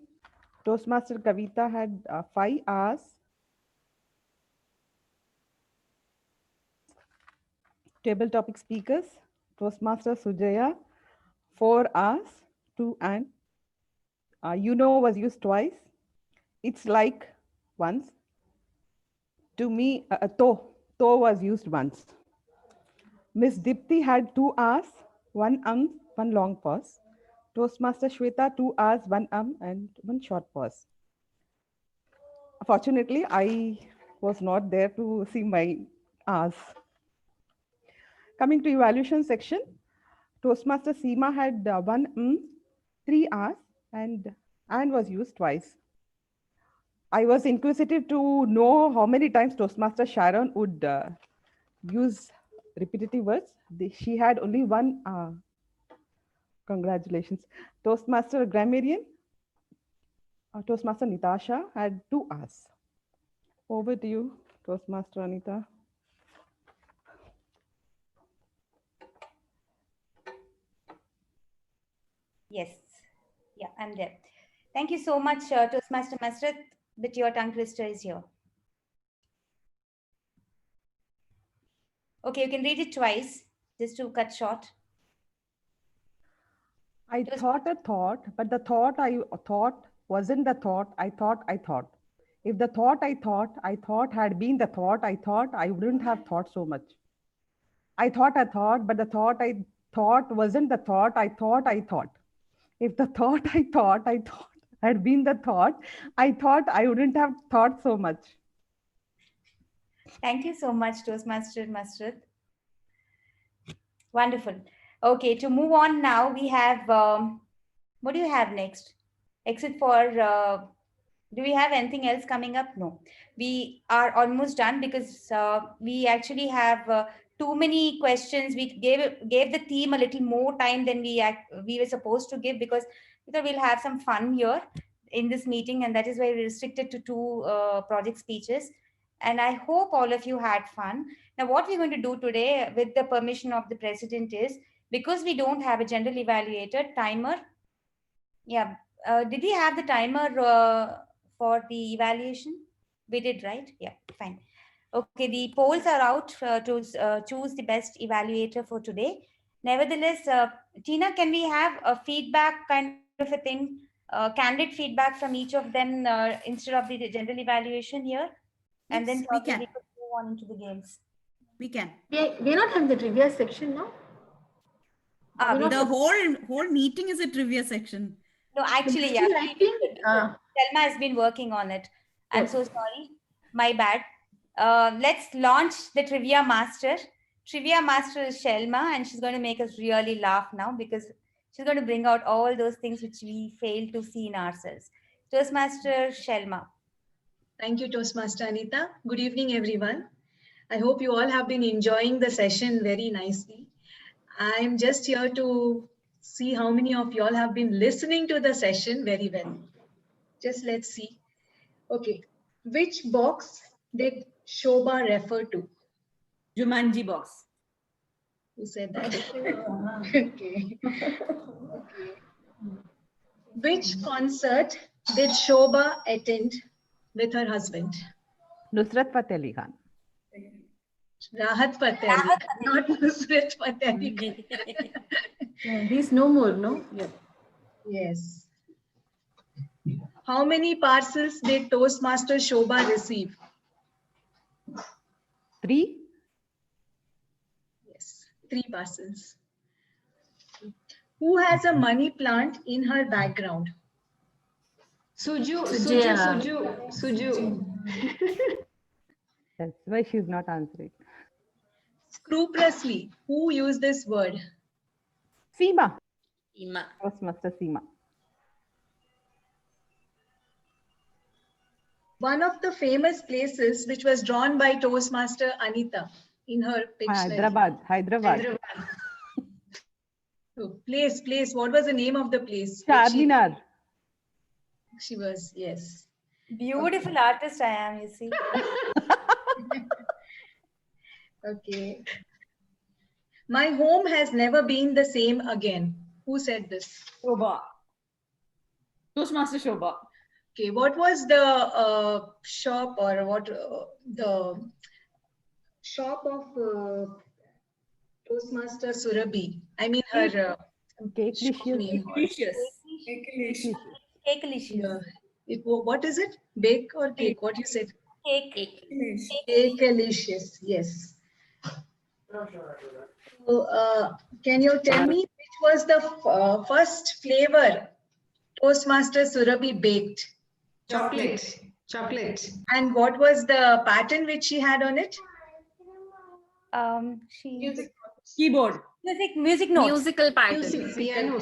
Toastmaster Kavita had 5 hours. Table topic speakers, Toastmaster Sujaya, 4 hours, 2 and. You know was used twice. It's like once. To me, to was used once. Miss Dipti had 2 hours, 1 1 long pause. Toastmaster Shweta, 2 hours, 1 and 1 short pause. Fortunately, I was not there to see my hours. Coming to evaluation section, Toastmaster Seema had 1 3 hours and was used twice. I was inquisitive to know how many times Toastmaster Sharon would use repetitive words. She had only 1. Congratulations. Toastmaster Grammarian, Toastmaster Nitasha had 2 hours. Over to you, Toastmaster Anita. Yes. Yeah, I'm there. Thank you so much, Toastmaster Masrat, but your tongue twister is here. Okay, you can read it twice, just to cut short. I thought a thought, but the thought I thought wasn't the thought I thought I thought. If the thought I thought had been the thought I thought, I wouldn't have thought so much. I thought a thought, but the thought I thought wasn't the thought I thought I thought. If the thought I thought had been the thought I wouldn't have thought so much. Thank you so much, Toastmaster Masrat. Wonderful. Okay, to move on now, we have, what do you have next? Except for, do we have anything else coming up? No, we are almost done because we actually have too many questions. We gave the team a little more time than we were supposed to give, because we'll have some fun here in this meeting, and that is why we restricted to 2 project speeches. And I hope all of you had fun. Now, what we're going to do today, with the permission of the president, is, because we don't have a general evaluator timer. Yeah, did we have the timer for the evaluation? We did, right? Yeah, fine. Okay, the polls are out to choose the best evaluator for today. Nevertheless, Tina, can we have a feedback kind of a thing, candid feedback from each of them instead of the general evaluation here? And then we can. we could move on into the games. We can. They not have the trivia section now? The whole meeting is a trivia section. No, actually, yeah. I think Selma has been working on it. I'm so sorry. My bad. Let's launch the Trivia Master. Trivia Master is Shelma, and she's going to make us really laugh now, because she's going to bring out all those things which we fail to see in ourselves. Toastmaster Shelma. Thank you, Toastmaster Anita. Good evening, everyone. I hope you all have been enjoying the session very nicely. I'm just here to see how many of you all have been listening to the session very well. Just let's see. Okay, which box did Shobha refer to? Jumanji box. Who said that? Okay. Which concert did Shobha attend with her husband? Nusrat Fateh Ali Khan. Rahat Fateh Ali, not Nusrat Fateh Ali Khan. He's no more, no? Yeah. Yes. How many parcels did Toastmaster Shobha receive? 3. Yes, 3 parcels. Who has a money plant in her background? Suju. That's why she's not answering. Scrupulously, who used this word? Seema. Seema. Toastmaster Seema. One of the famous places which was drawn by Toastmaster Anita in her picture. Hyderabad. So, place. What was the name of the place? Charminar. She was, yes. Beautiful artist I am, you see. Okay. My home has never been the same again. Who said this? Shobha. Toastmaster Shobha. Okay, what was the shop, or what the shop of Toastmaster Surabhi? I mean her Cakelicious. What is it? Bake or cake? What you said? Cake. Cakelicious. Yes. So, can you tell me which was the first flavor Toastmaster Surabhi baked? Chocolate. And what was the pattern which she had on it? Keyboard. Music notes. Musical pattern. Piano,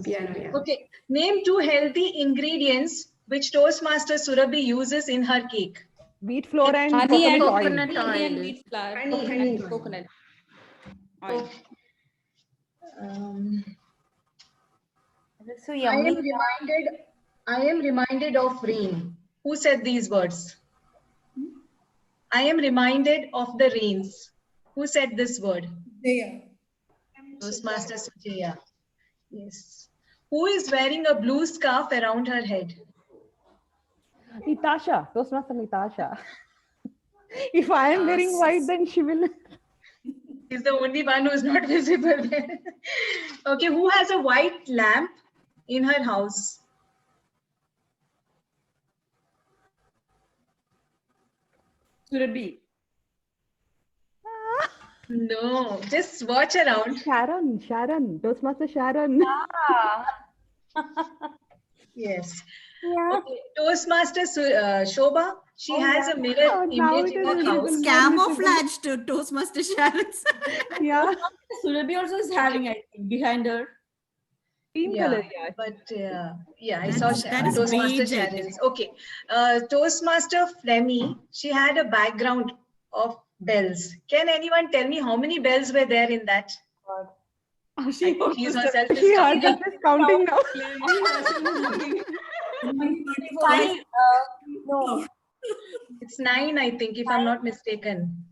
yeah. Okay. Name 2 healthy ingredients which Toastmaster Surabhi uses in her cake. Wheat flour and Honey and coconut coconut oil. oil. Wheat flour. Honey. Coconut oil. So yummy. I am reminded of rain. Who said these words? I am reminded of the rains. Who said this word? There. Toastmaster Sujaya. Yes. Who is wearing a blue scarf around her head? Natasha. Toastmaster Natasha. If I am wearing white, then she will. He's the only one who's not visible there. Okay, who has a white lamp in her house? Surabhi. No, just watch around. Sharon, Toastmaster Sharon. Yes. Yeah. Okay. Toastmaster Shobha, she has a mirror Oh, now image it in is her visible. house. Camouflage to Toastmaster Sharon's. Yeah. Surabhi also is having, I think, behind her. Cream Yeah, color, yeah. but yeah, I saw that is Toastmaster beige, I think. Sharon's. Okay, Toastmaster Flemmy, she had a background of bells. Can anyone tell me how many bells were there in that? I think she's herself is She counting. herself is counting now. No. It's 9, I think, if I'm not mistaken.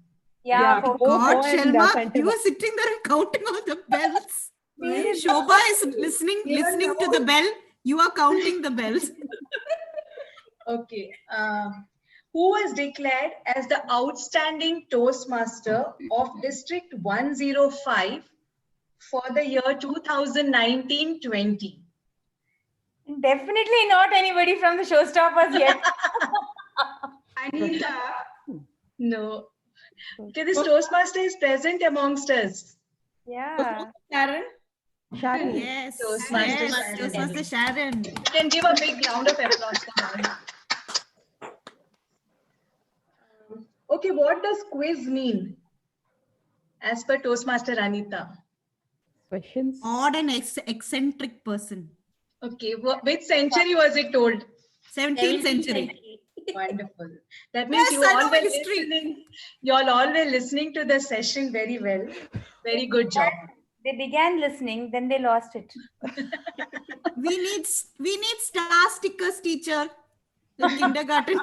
Yeah. God, Shelma, you are sitting there and counting all the bells. Shobha is listening to the bell. You are counting the bells. Okay. Who was declared as the outstanding Toastmaster of District 105 for the year 2019-20? Definitely not anybody from the showstoppers yet. Anita. No. Okay, this Toastmaster is present amongst us. Yeah. Sharon? Sharon. Yes. Toastmaster Yes. Sharon. Toastmaster Sharon. You can give a big round of applause for her. Okay, what does quiz mean as per Toastmaster Anita? Questions? Odd and eccentric person. Okay, which century was it told? 17th century. Wonderful. That means Yes, you I all know were history. listening. You all were listening to the session very well. Very good job. They began listening, then they lost it. We need star stickers, teacher. In kindergarten.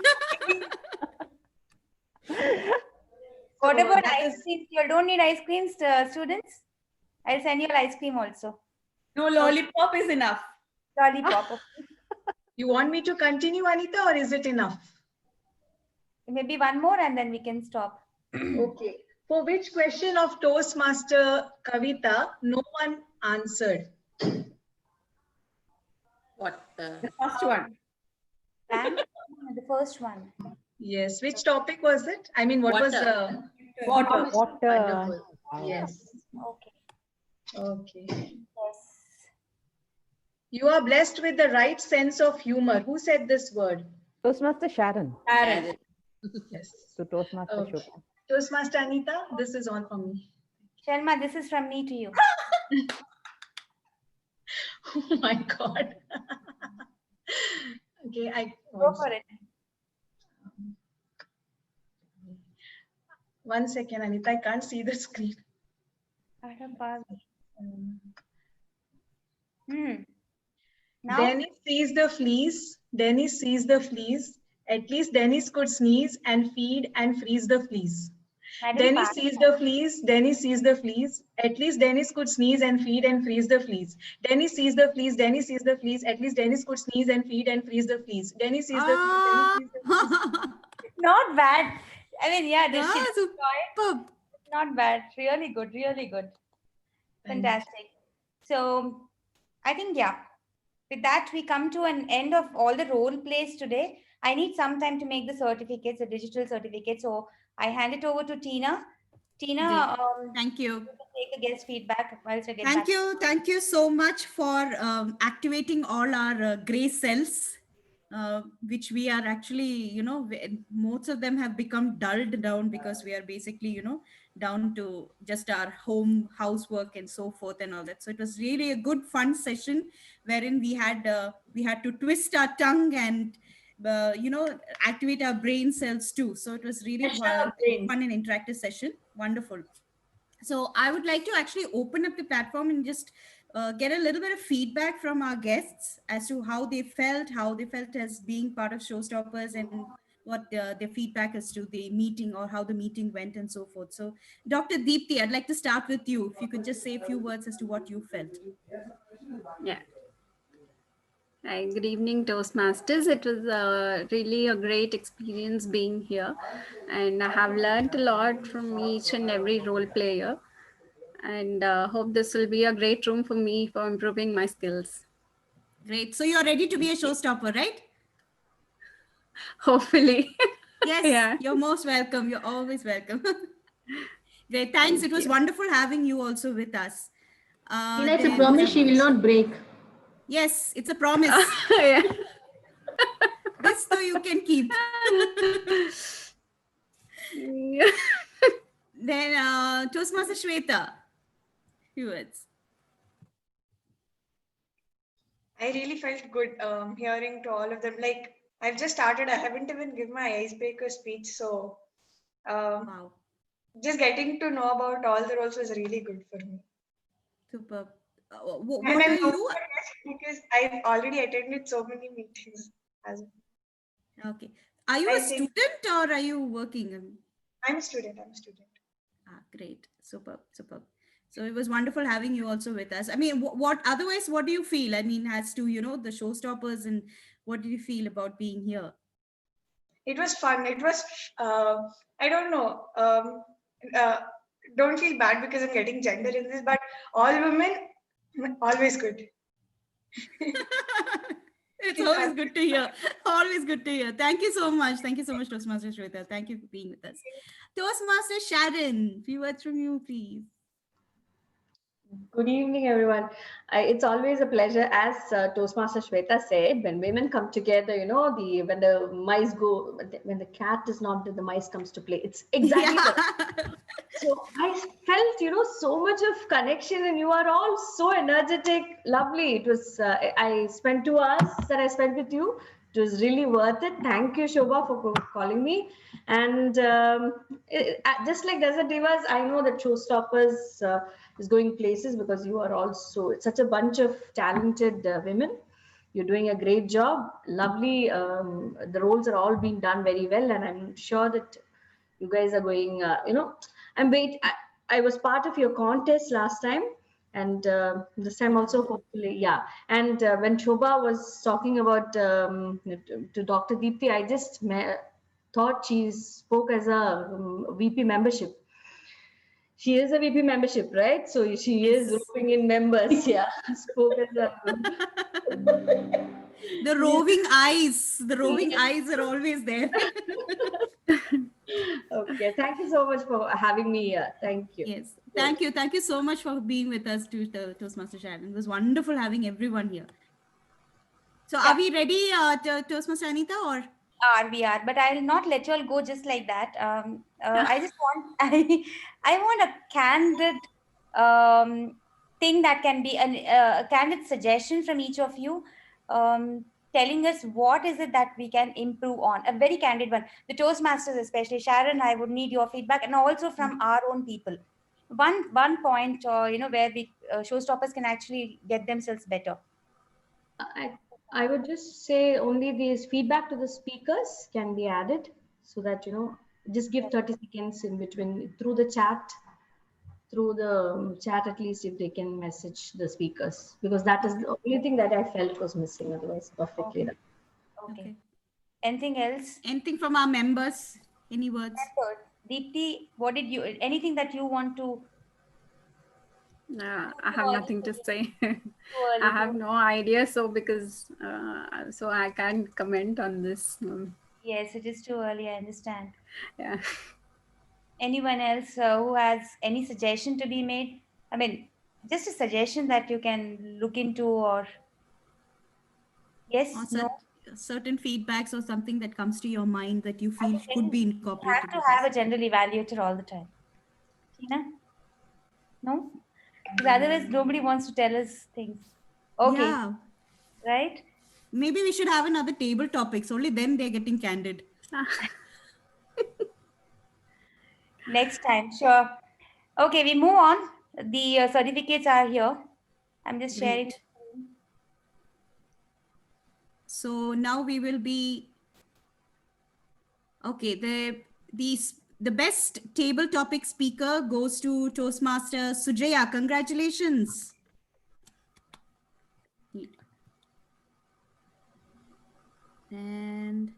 What So about that ice is- cream? You don't need ice creams, students? I'll send you ice cream also. No, lollipop is enough. Lollipop. You want me to continue, Anita, or is it enough? Maybe one more and then we can stop. Okay. For which question of Toastmaster Kavita no one answered? What? The first one. And the first one. Yes. Which topic was it? I mean, what was the Water. Wonderful. Yes. Okay. Okay. Yes. You are blessed with the right sense of humor. Who said this word? Toastmaster Sharon. Sharon. Yes. To Toastmaster Okay. Shobha. Toastmaster Anita, this is all from me. Shelma, this is from me to you. Oh my God. Okay, Go for it. One second, Anita, I can't see the screen. Now? Dennis sees the fleas. Dennis sees the fleas. At least Dennis could sneeze and feed and freeze the fleas. Dennis sees the fleas. Dennis sees the fleas. At least Dennis could sneeze and feed and freeze the fleas. Dennis sees the fleas. Dennis sees the fleas. At least Dennis could sneeze and feed and freeze the fleas. Dennis sees the fleas. Dennis sees the fleas. Not bad. I mean, yeah, this Ah, is superb. not bad. Really good. Really good. Fantastic. So I think, yeah, with that, we come to an end of all the role plays today. I need some time to make the certificates, the digital certificates. So I hand it over to Tina. Tina, thank you. Take a guest feedback whilst I get Thank back. you. Thank you so much for activating all our gray cells, which we are actually, most of them have become dulled down because we are basically, down to just our housework and so forth and all that. So it was really a good fun session wherein we had to twist our tongue and activate our brain cells too. So it was really fun and interactive session. Wonderful. So I would like to actually open up the platform and just get a little bit of feedback from our guests as to how they felt as being part of Showstoppers and what their feedback is to the meeting or how the meeting went and so forth. So Dr. Deepti, I'd like to start with you. If you could just say a few words as to what you felt. Yeah. Hi, good evening, Toastmasters. It was really a great experience being here, and I have learned a lot from each and every role player. and hope this will be a great room for me for improving my skills. Great. So you're ready to be a showstopper, right? Hopefully. Yes, Yeah. you're most welcome. You're always welcome. Great. Thanks. Thank It was you. wonderful having you also with us. Tina, it's a Then, promise she will not break. yes, it's a promise. Yeah. This though you can keep. Then Toastmaster Shweta, few words. I really felt good hearing to all of them. Like, I've just started, I haven't even given my icebreaker speech. So, Wow. just getting to know about all the roles was really good for me. Superb. And What I'm are no you? more because I've already attended so many meetings. As Okay. Are you I a think- student or are you working? I'm a student. I'm a student. Ah, great. Superb. Superb. So it was wonderful having you also with us. I mean, otherwise, what do you feel? I mean, as to, the showstoppers, and what do you feel about being here? It was fun. It was, I don't know, don't feel bad because I'm getting gender in this, but all women, always good. It's always good to hear. Always good to hear. Thank you so much. Thank you so much, Toastmaster Shweta. Thank you for being with us. Toastmaster Sharon, few words from you, please. Good evening, everyone. It's always a pleasure, as Toastmaster Shweta said, when women come together, when the mice go, when the cat is not there, the mice comes to play. It's exactly that. So I felt, so much of connection, and you are all so energetic, lovely. It was, I spent 2 hours that I spent with you. It was really worth it. Thank you, Shobha, for calling me. And just like Desert Divas, I know that Showstoppers is going places because you are also such a bunch of talented women. You're doing a great job. Lovely. The roles are all being done very well. And I'm sure that you guys are going, I was part of your contest last time. And this time also, hopefully, yeah. And when Shobha was talking about to Dr. Deepthi, I just thought she spoke as a VP membership. She is a VP membership, right? So she is roping in members. Yeah, spoke as a. The roving eyes. The roving eyes are always there. Okay, thank you so much for having me here. Thank you. Yes, thank you. Thank you so much for being with us, Toastmaster Sharon. It was wonderful having everyone here. So are we ready, Toastmaster Anita, or? We are, but I'll not let you all go just like that. I just want, I want a candid thing that can be a candid suggestion from each of you, telling us what is it that we can improve on. A very candid one. The Toastmasters, especially Sharon, I would need your feedback, and also from our own people. One point, where we showstoppers can actually get themselves better. I would just say only these feedback to the speakers can be added, so that just give 30 seconds in between through the chat at least, if they can message the speakers, because that is the only thing that I felt was missing. Otherwise, perfectly done. Okay. Anything else? Anything from our members? Any words? Deepthi, what did you? Anything that you want to? I have nothing to say. I have no idea, so I can't comment on this. Yes, it is too early. I understand. Yeah. Anyone else who has any suggestion to be made? I mean, just a suggestion that you can look into, or yes, or certain feedbacks or something that comes to your mind that you feel could be You incorporated. have to have a general evaluator all the time. Tina? No? Because otherwise nobody wants to tell us things. Okay. Yeah. Right? Maybe we should have another table topics. Only then they're getting candid. Next time, sure. Okay, we move on. The certificates are here. I'm just sharing. Great. So now we will be, okay, the best table topic speaker goes to Toastmaster Sujaya. Congratulations. And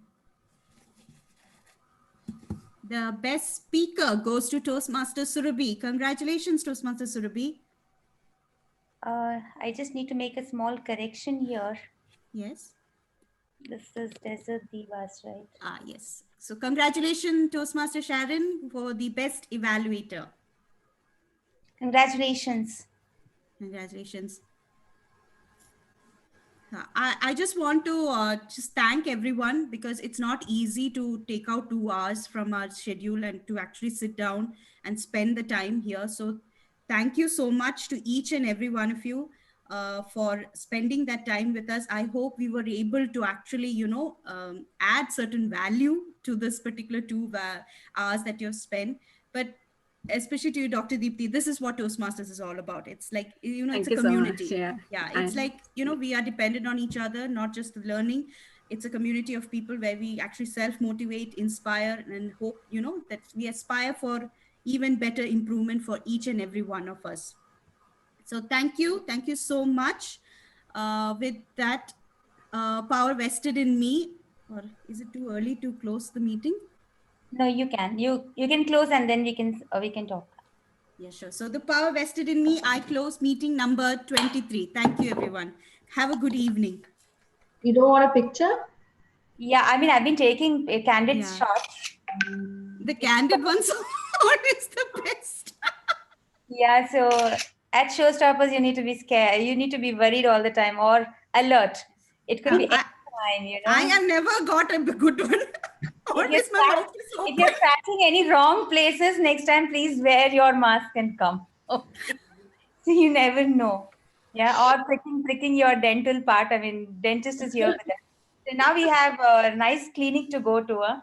The best speaker goes to Toastmaster Surabhi. Congratulations, Toastmaster Surabhi. I just need to make a small correction here. Yes. This is Desert Divas, right? Ah, yes. So congratulations, Toastmaster Sharon, for the best evaluator. Congratulations. Congratulations. I just want to just thank everyone, because it's not easy to take out 2 hours from our schedule and to actually sit down and spend the time here. So thank you so much to each and every one of you for spending that time with us. I hope we were able to actually, add certain value to this particular 2 hours that you've spent. But especially to you, Dr. Deepti, this is what Toastmasters is all about. It's like, it's Thank a you so much. community. Yeah. It's like, we are dependent on each other, not just the learning. It's a community of people where we actually self-motivate, inspire, and hope, that we aspire for even better improvement for each and every one of us. So thank you so much. With that, power vested in me, or is it too early to close the meeting? No, you can. You can close, and then we can talk. Yeah, sure. So the power vested in me, I close meeting number 23. Thank you, everyone. Have a good evening. You don't want a picture? Yeah, I mean, I've been taking candid shots. The candid ones are always the best. Yeah, so at showstoppers, you need to be scared. You need to be worried all the time, or alert. It could be any time, I have never got a good one. If you're scratching any wrong places, next time please wear your mask and come. Okay. So you never know. Yeah, or pricking your dental part. I mean, dentist is here with us. So now we have a nice clinic to go to.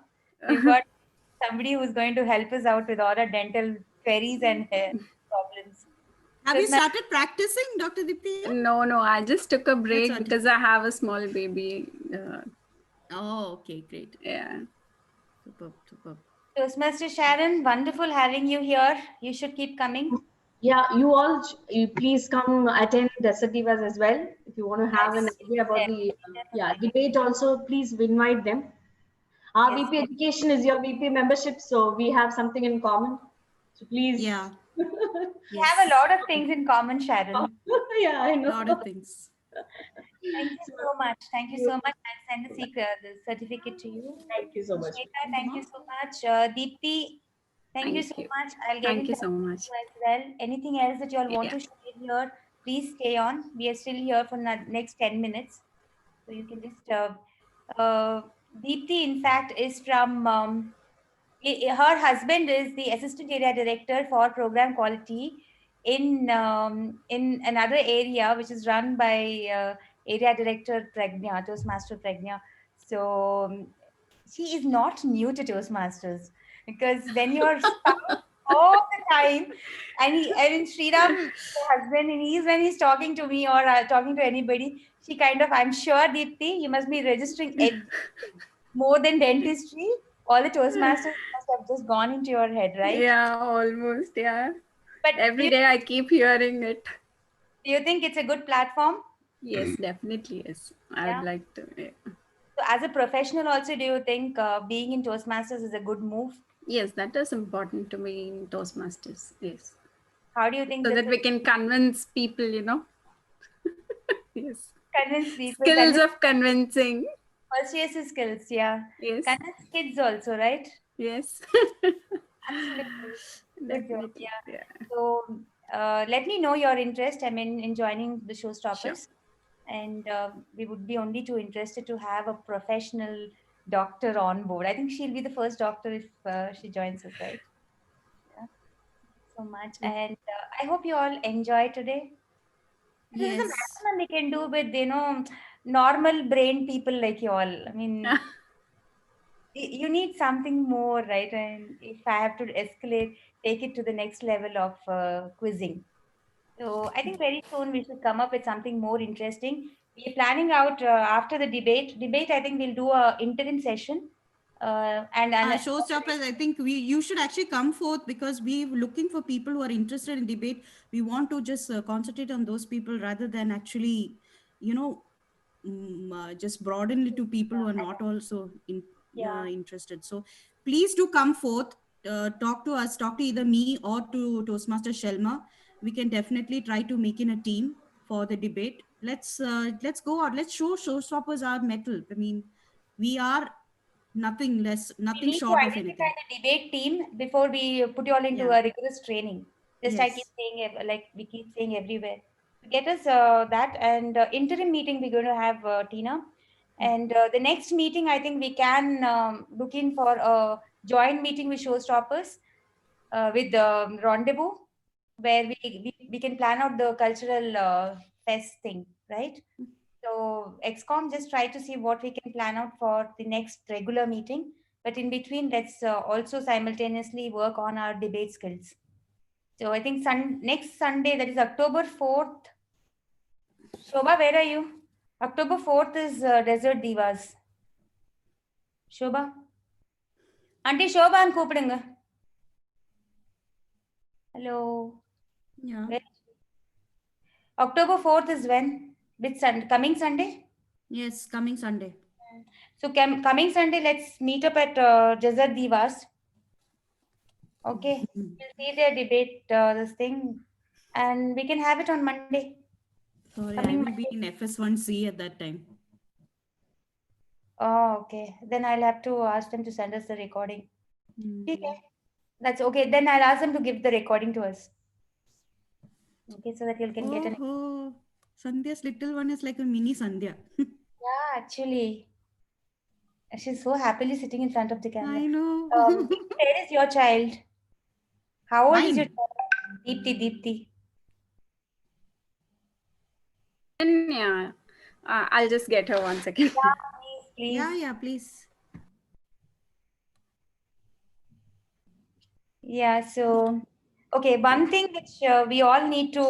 We've got somebody who's going to help us out with all our dental queries and hair problems. Have you started practicing, Dr. Deepti? No, I just took a break because I have a small baby. Oh, okay, great. Yeah. Superb. Toastmaster Sharon, wonderful having you here. You should keep coming. Yeah, you please come attend Desert Divas as well. If you want to have an idea about the debate also, please invite them. Our VP Education is your VP membership, so we have something in common. So please. Yeah. We have a lot of things in common, Sharon. Yeah, I know. A lot of things. Thank you so much. Thank you so much. I'll send the certificate to you. Thank you so much. Shweta, thank you so much. Deepti, thank you so much. I'll get in touch with you as well. Anything else that you all want to share here, please stay on. We are still here for the next 10 minutes. So you can just... Deepti, in fact, is from... her husband is the Assistant Area Director for Program Quality in another area, which is run by Area Director Pragnya, Toastmaster Pragnya. So she is not new to Toastmasters, because when you're stuck all the time, and Sriram, her husband, and when he's talking to me or talking to anybody, she kind of, I'm sure, Deepti, you must be registering everything more than dentistry. All the Toastmasters must have just gone into your head, right? Yeah, almost, yeah. But every day I keep hearing it. Do you think it's a good platform? Yes, definitely, yes. I would like to. Yeah. So as a professional also, do you think being in Toastmasters is a good move? Yes, that is important to me in Toastmasters, yes. How do you think so that we can convince people, Yes. Convince people. Skills of convincing. Persuasive skills, yeah. Yes. Convince kids also, right? Yes. Absolutely. Definitely. Yeah. So let me know your interest, in joining the Showstoppers. Sure. And we would be only too interested to have a professional doctor on board. I think she'll be the first doctor if she joins us, right? Yeah. So much. And I hope you all enjoy today. This is the maximum we can do with, normal brain people like you all. I mean, you need something more, right? And if I have to escalate, take it to the next level of quizzing. So I think very soon we should come up with something more interesting. We're planning out after the debate. I think we'll do a interim session. And Showstoppers, I think you should actually come forth, because we're looking for people who are interested in debate. We want to just concentrate on those people rather than actually, just broaden it to people who are not also interested. So please do come forth, talk to us, talk to either me or to Toastmaster Shelma. We can definitely try to make in a team for the debate. Let's go out. Let's show showstoppers our mettle. I mean, we are nothing less, We nothing need to short of identify anything. the debate team before we put you all into Yeah. a rigorous training. Just I keep Yes. saying, like we keep saying everywhere. Get us that, and interim meeting we're going to have, Tina. And the next meeting, I think we can look in for a joint meeting with showstoppers with the rendezvous, where we can plan out the cultural fest thing, right? So XCOM, just try to see what we can plan out for the next regular meeting. But in between, let's also simultaneously work on our debate skills. So I think next Sunday, that is October 4th. Shobha, where are you? October 4th is Desert Divas. Shobha? Auntie Shobha, I'm கூப்பிடுங்க. Hello. Yeah. October 4th is when? Which Sunday? Coming Sunday? Yes, coming Sunday. So coming Sunday, let's meet up at Desert Divas. Okay. We'll see their debate, this thing, and we can have it on Monday. Sorry, I Coming will be in FS1C at that time. Oh, okay. Then I'll have to ask them to send us the recording. Okay. That's okay. Then I'll ask them to give the recording to us. Okay, so that you can get an. Oh, Sandhya's little one is like a mini Sandhya. Yeah, actually. She's so happily sitting in front of the camera. I know. Where is your child? How old is your Mine. child? Deepti. And yeah, I'll just get her 1 second. Yeah, please. Yeah, please. Yeah, so, okay, one thing which we all need to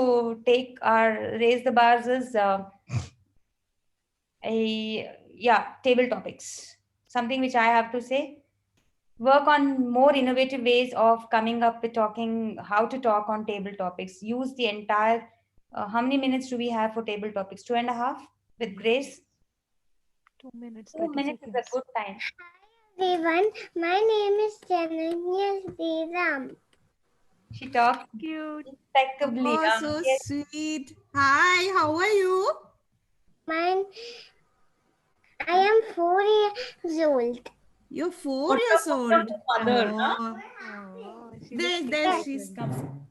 raise the bars is table topics. Something which I have to say. Work on more innovative ways of coming up with how to talk on table topics. Use the entire, how many minutes do we have for table topics? 2.5 with Grace? 2 minutes. 2 minutes is a good time. Everyone, my name is Jananya Sriram. She talks cute, impeccably. Oh, so sweet. Hi, how are you? I am 4 years old. You're 4 years old. Mother, There, she's come.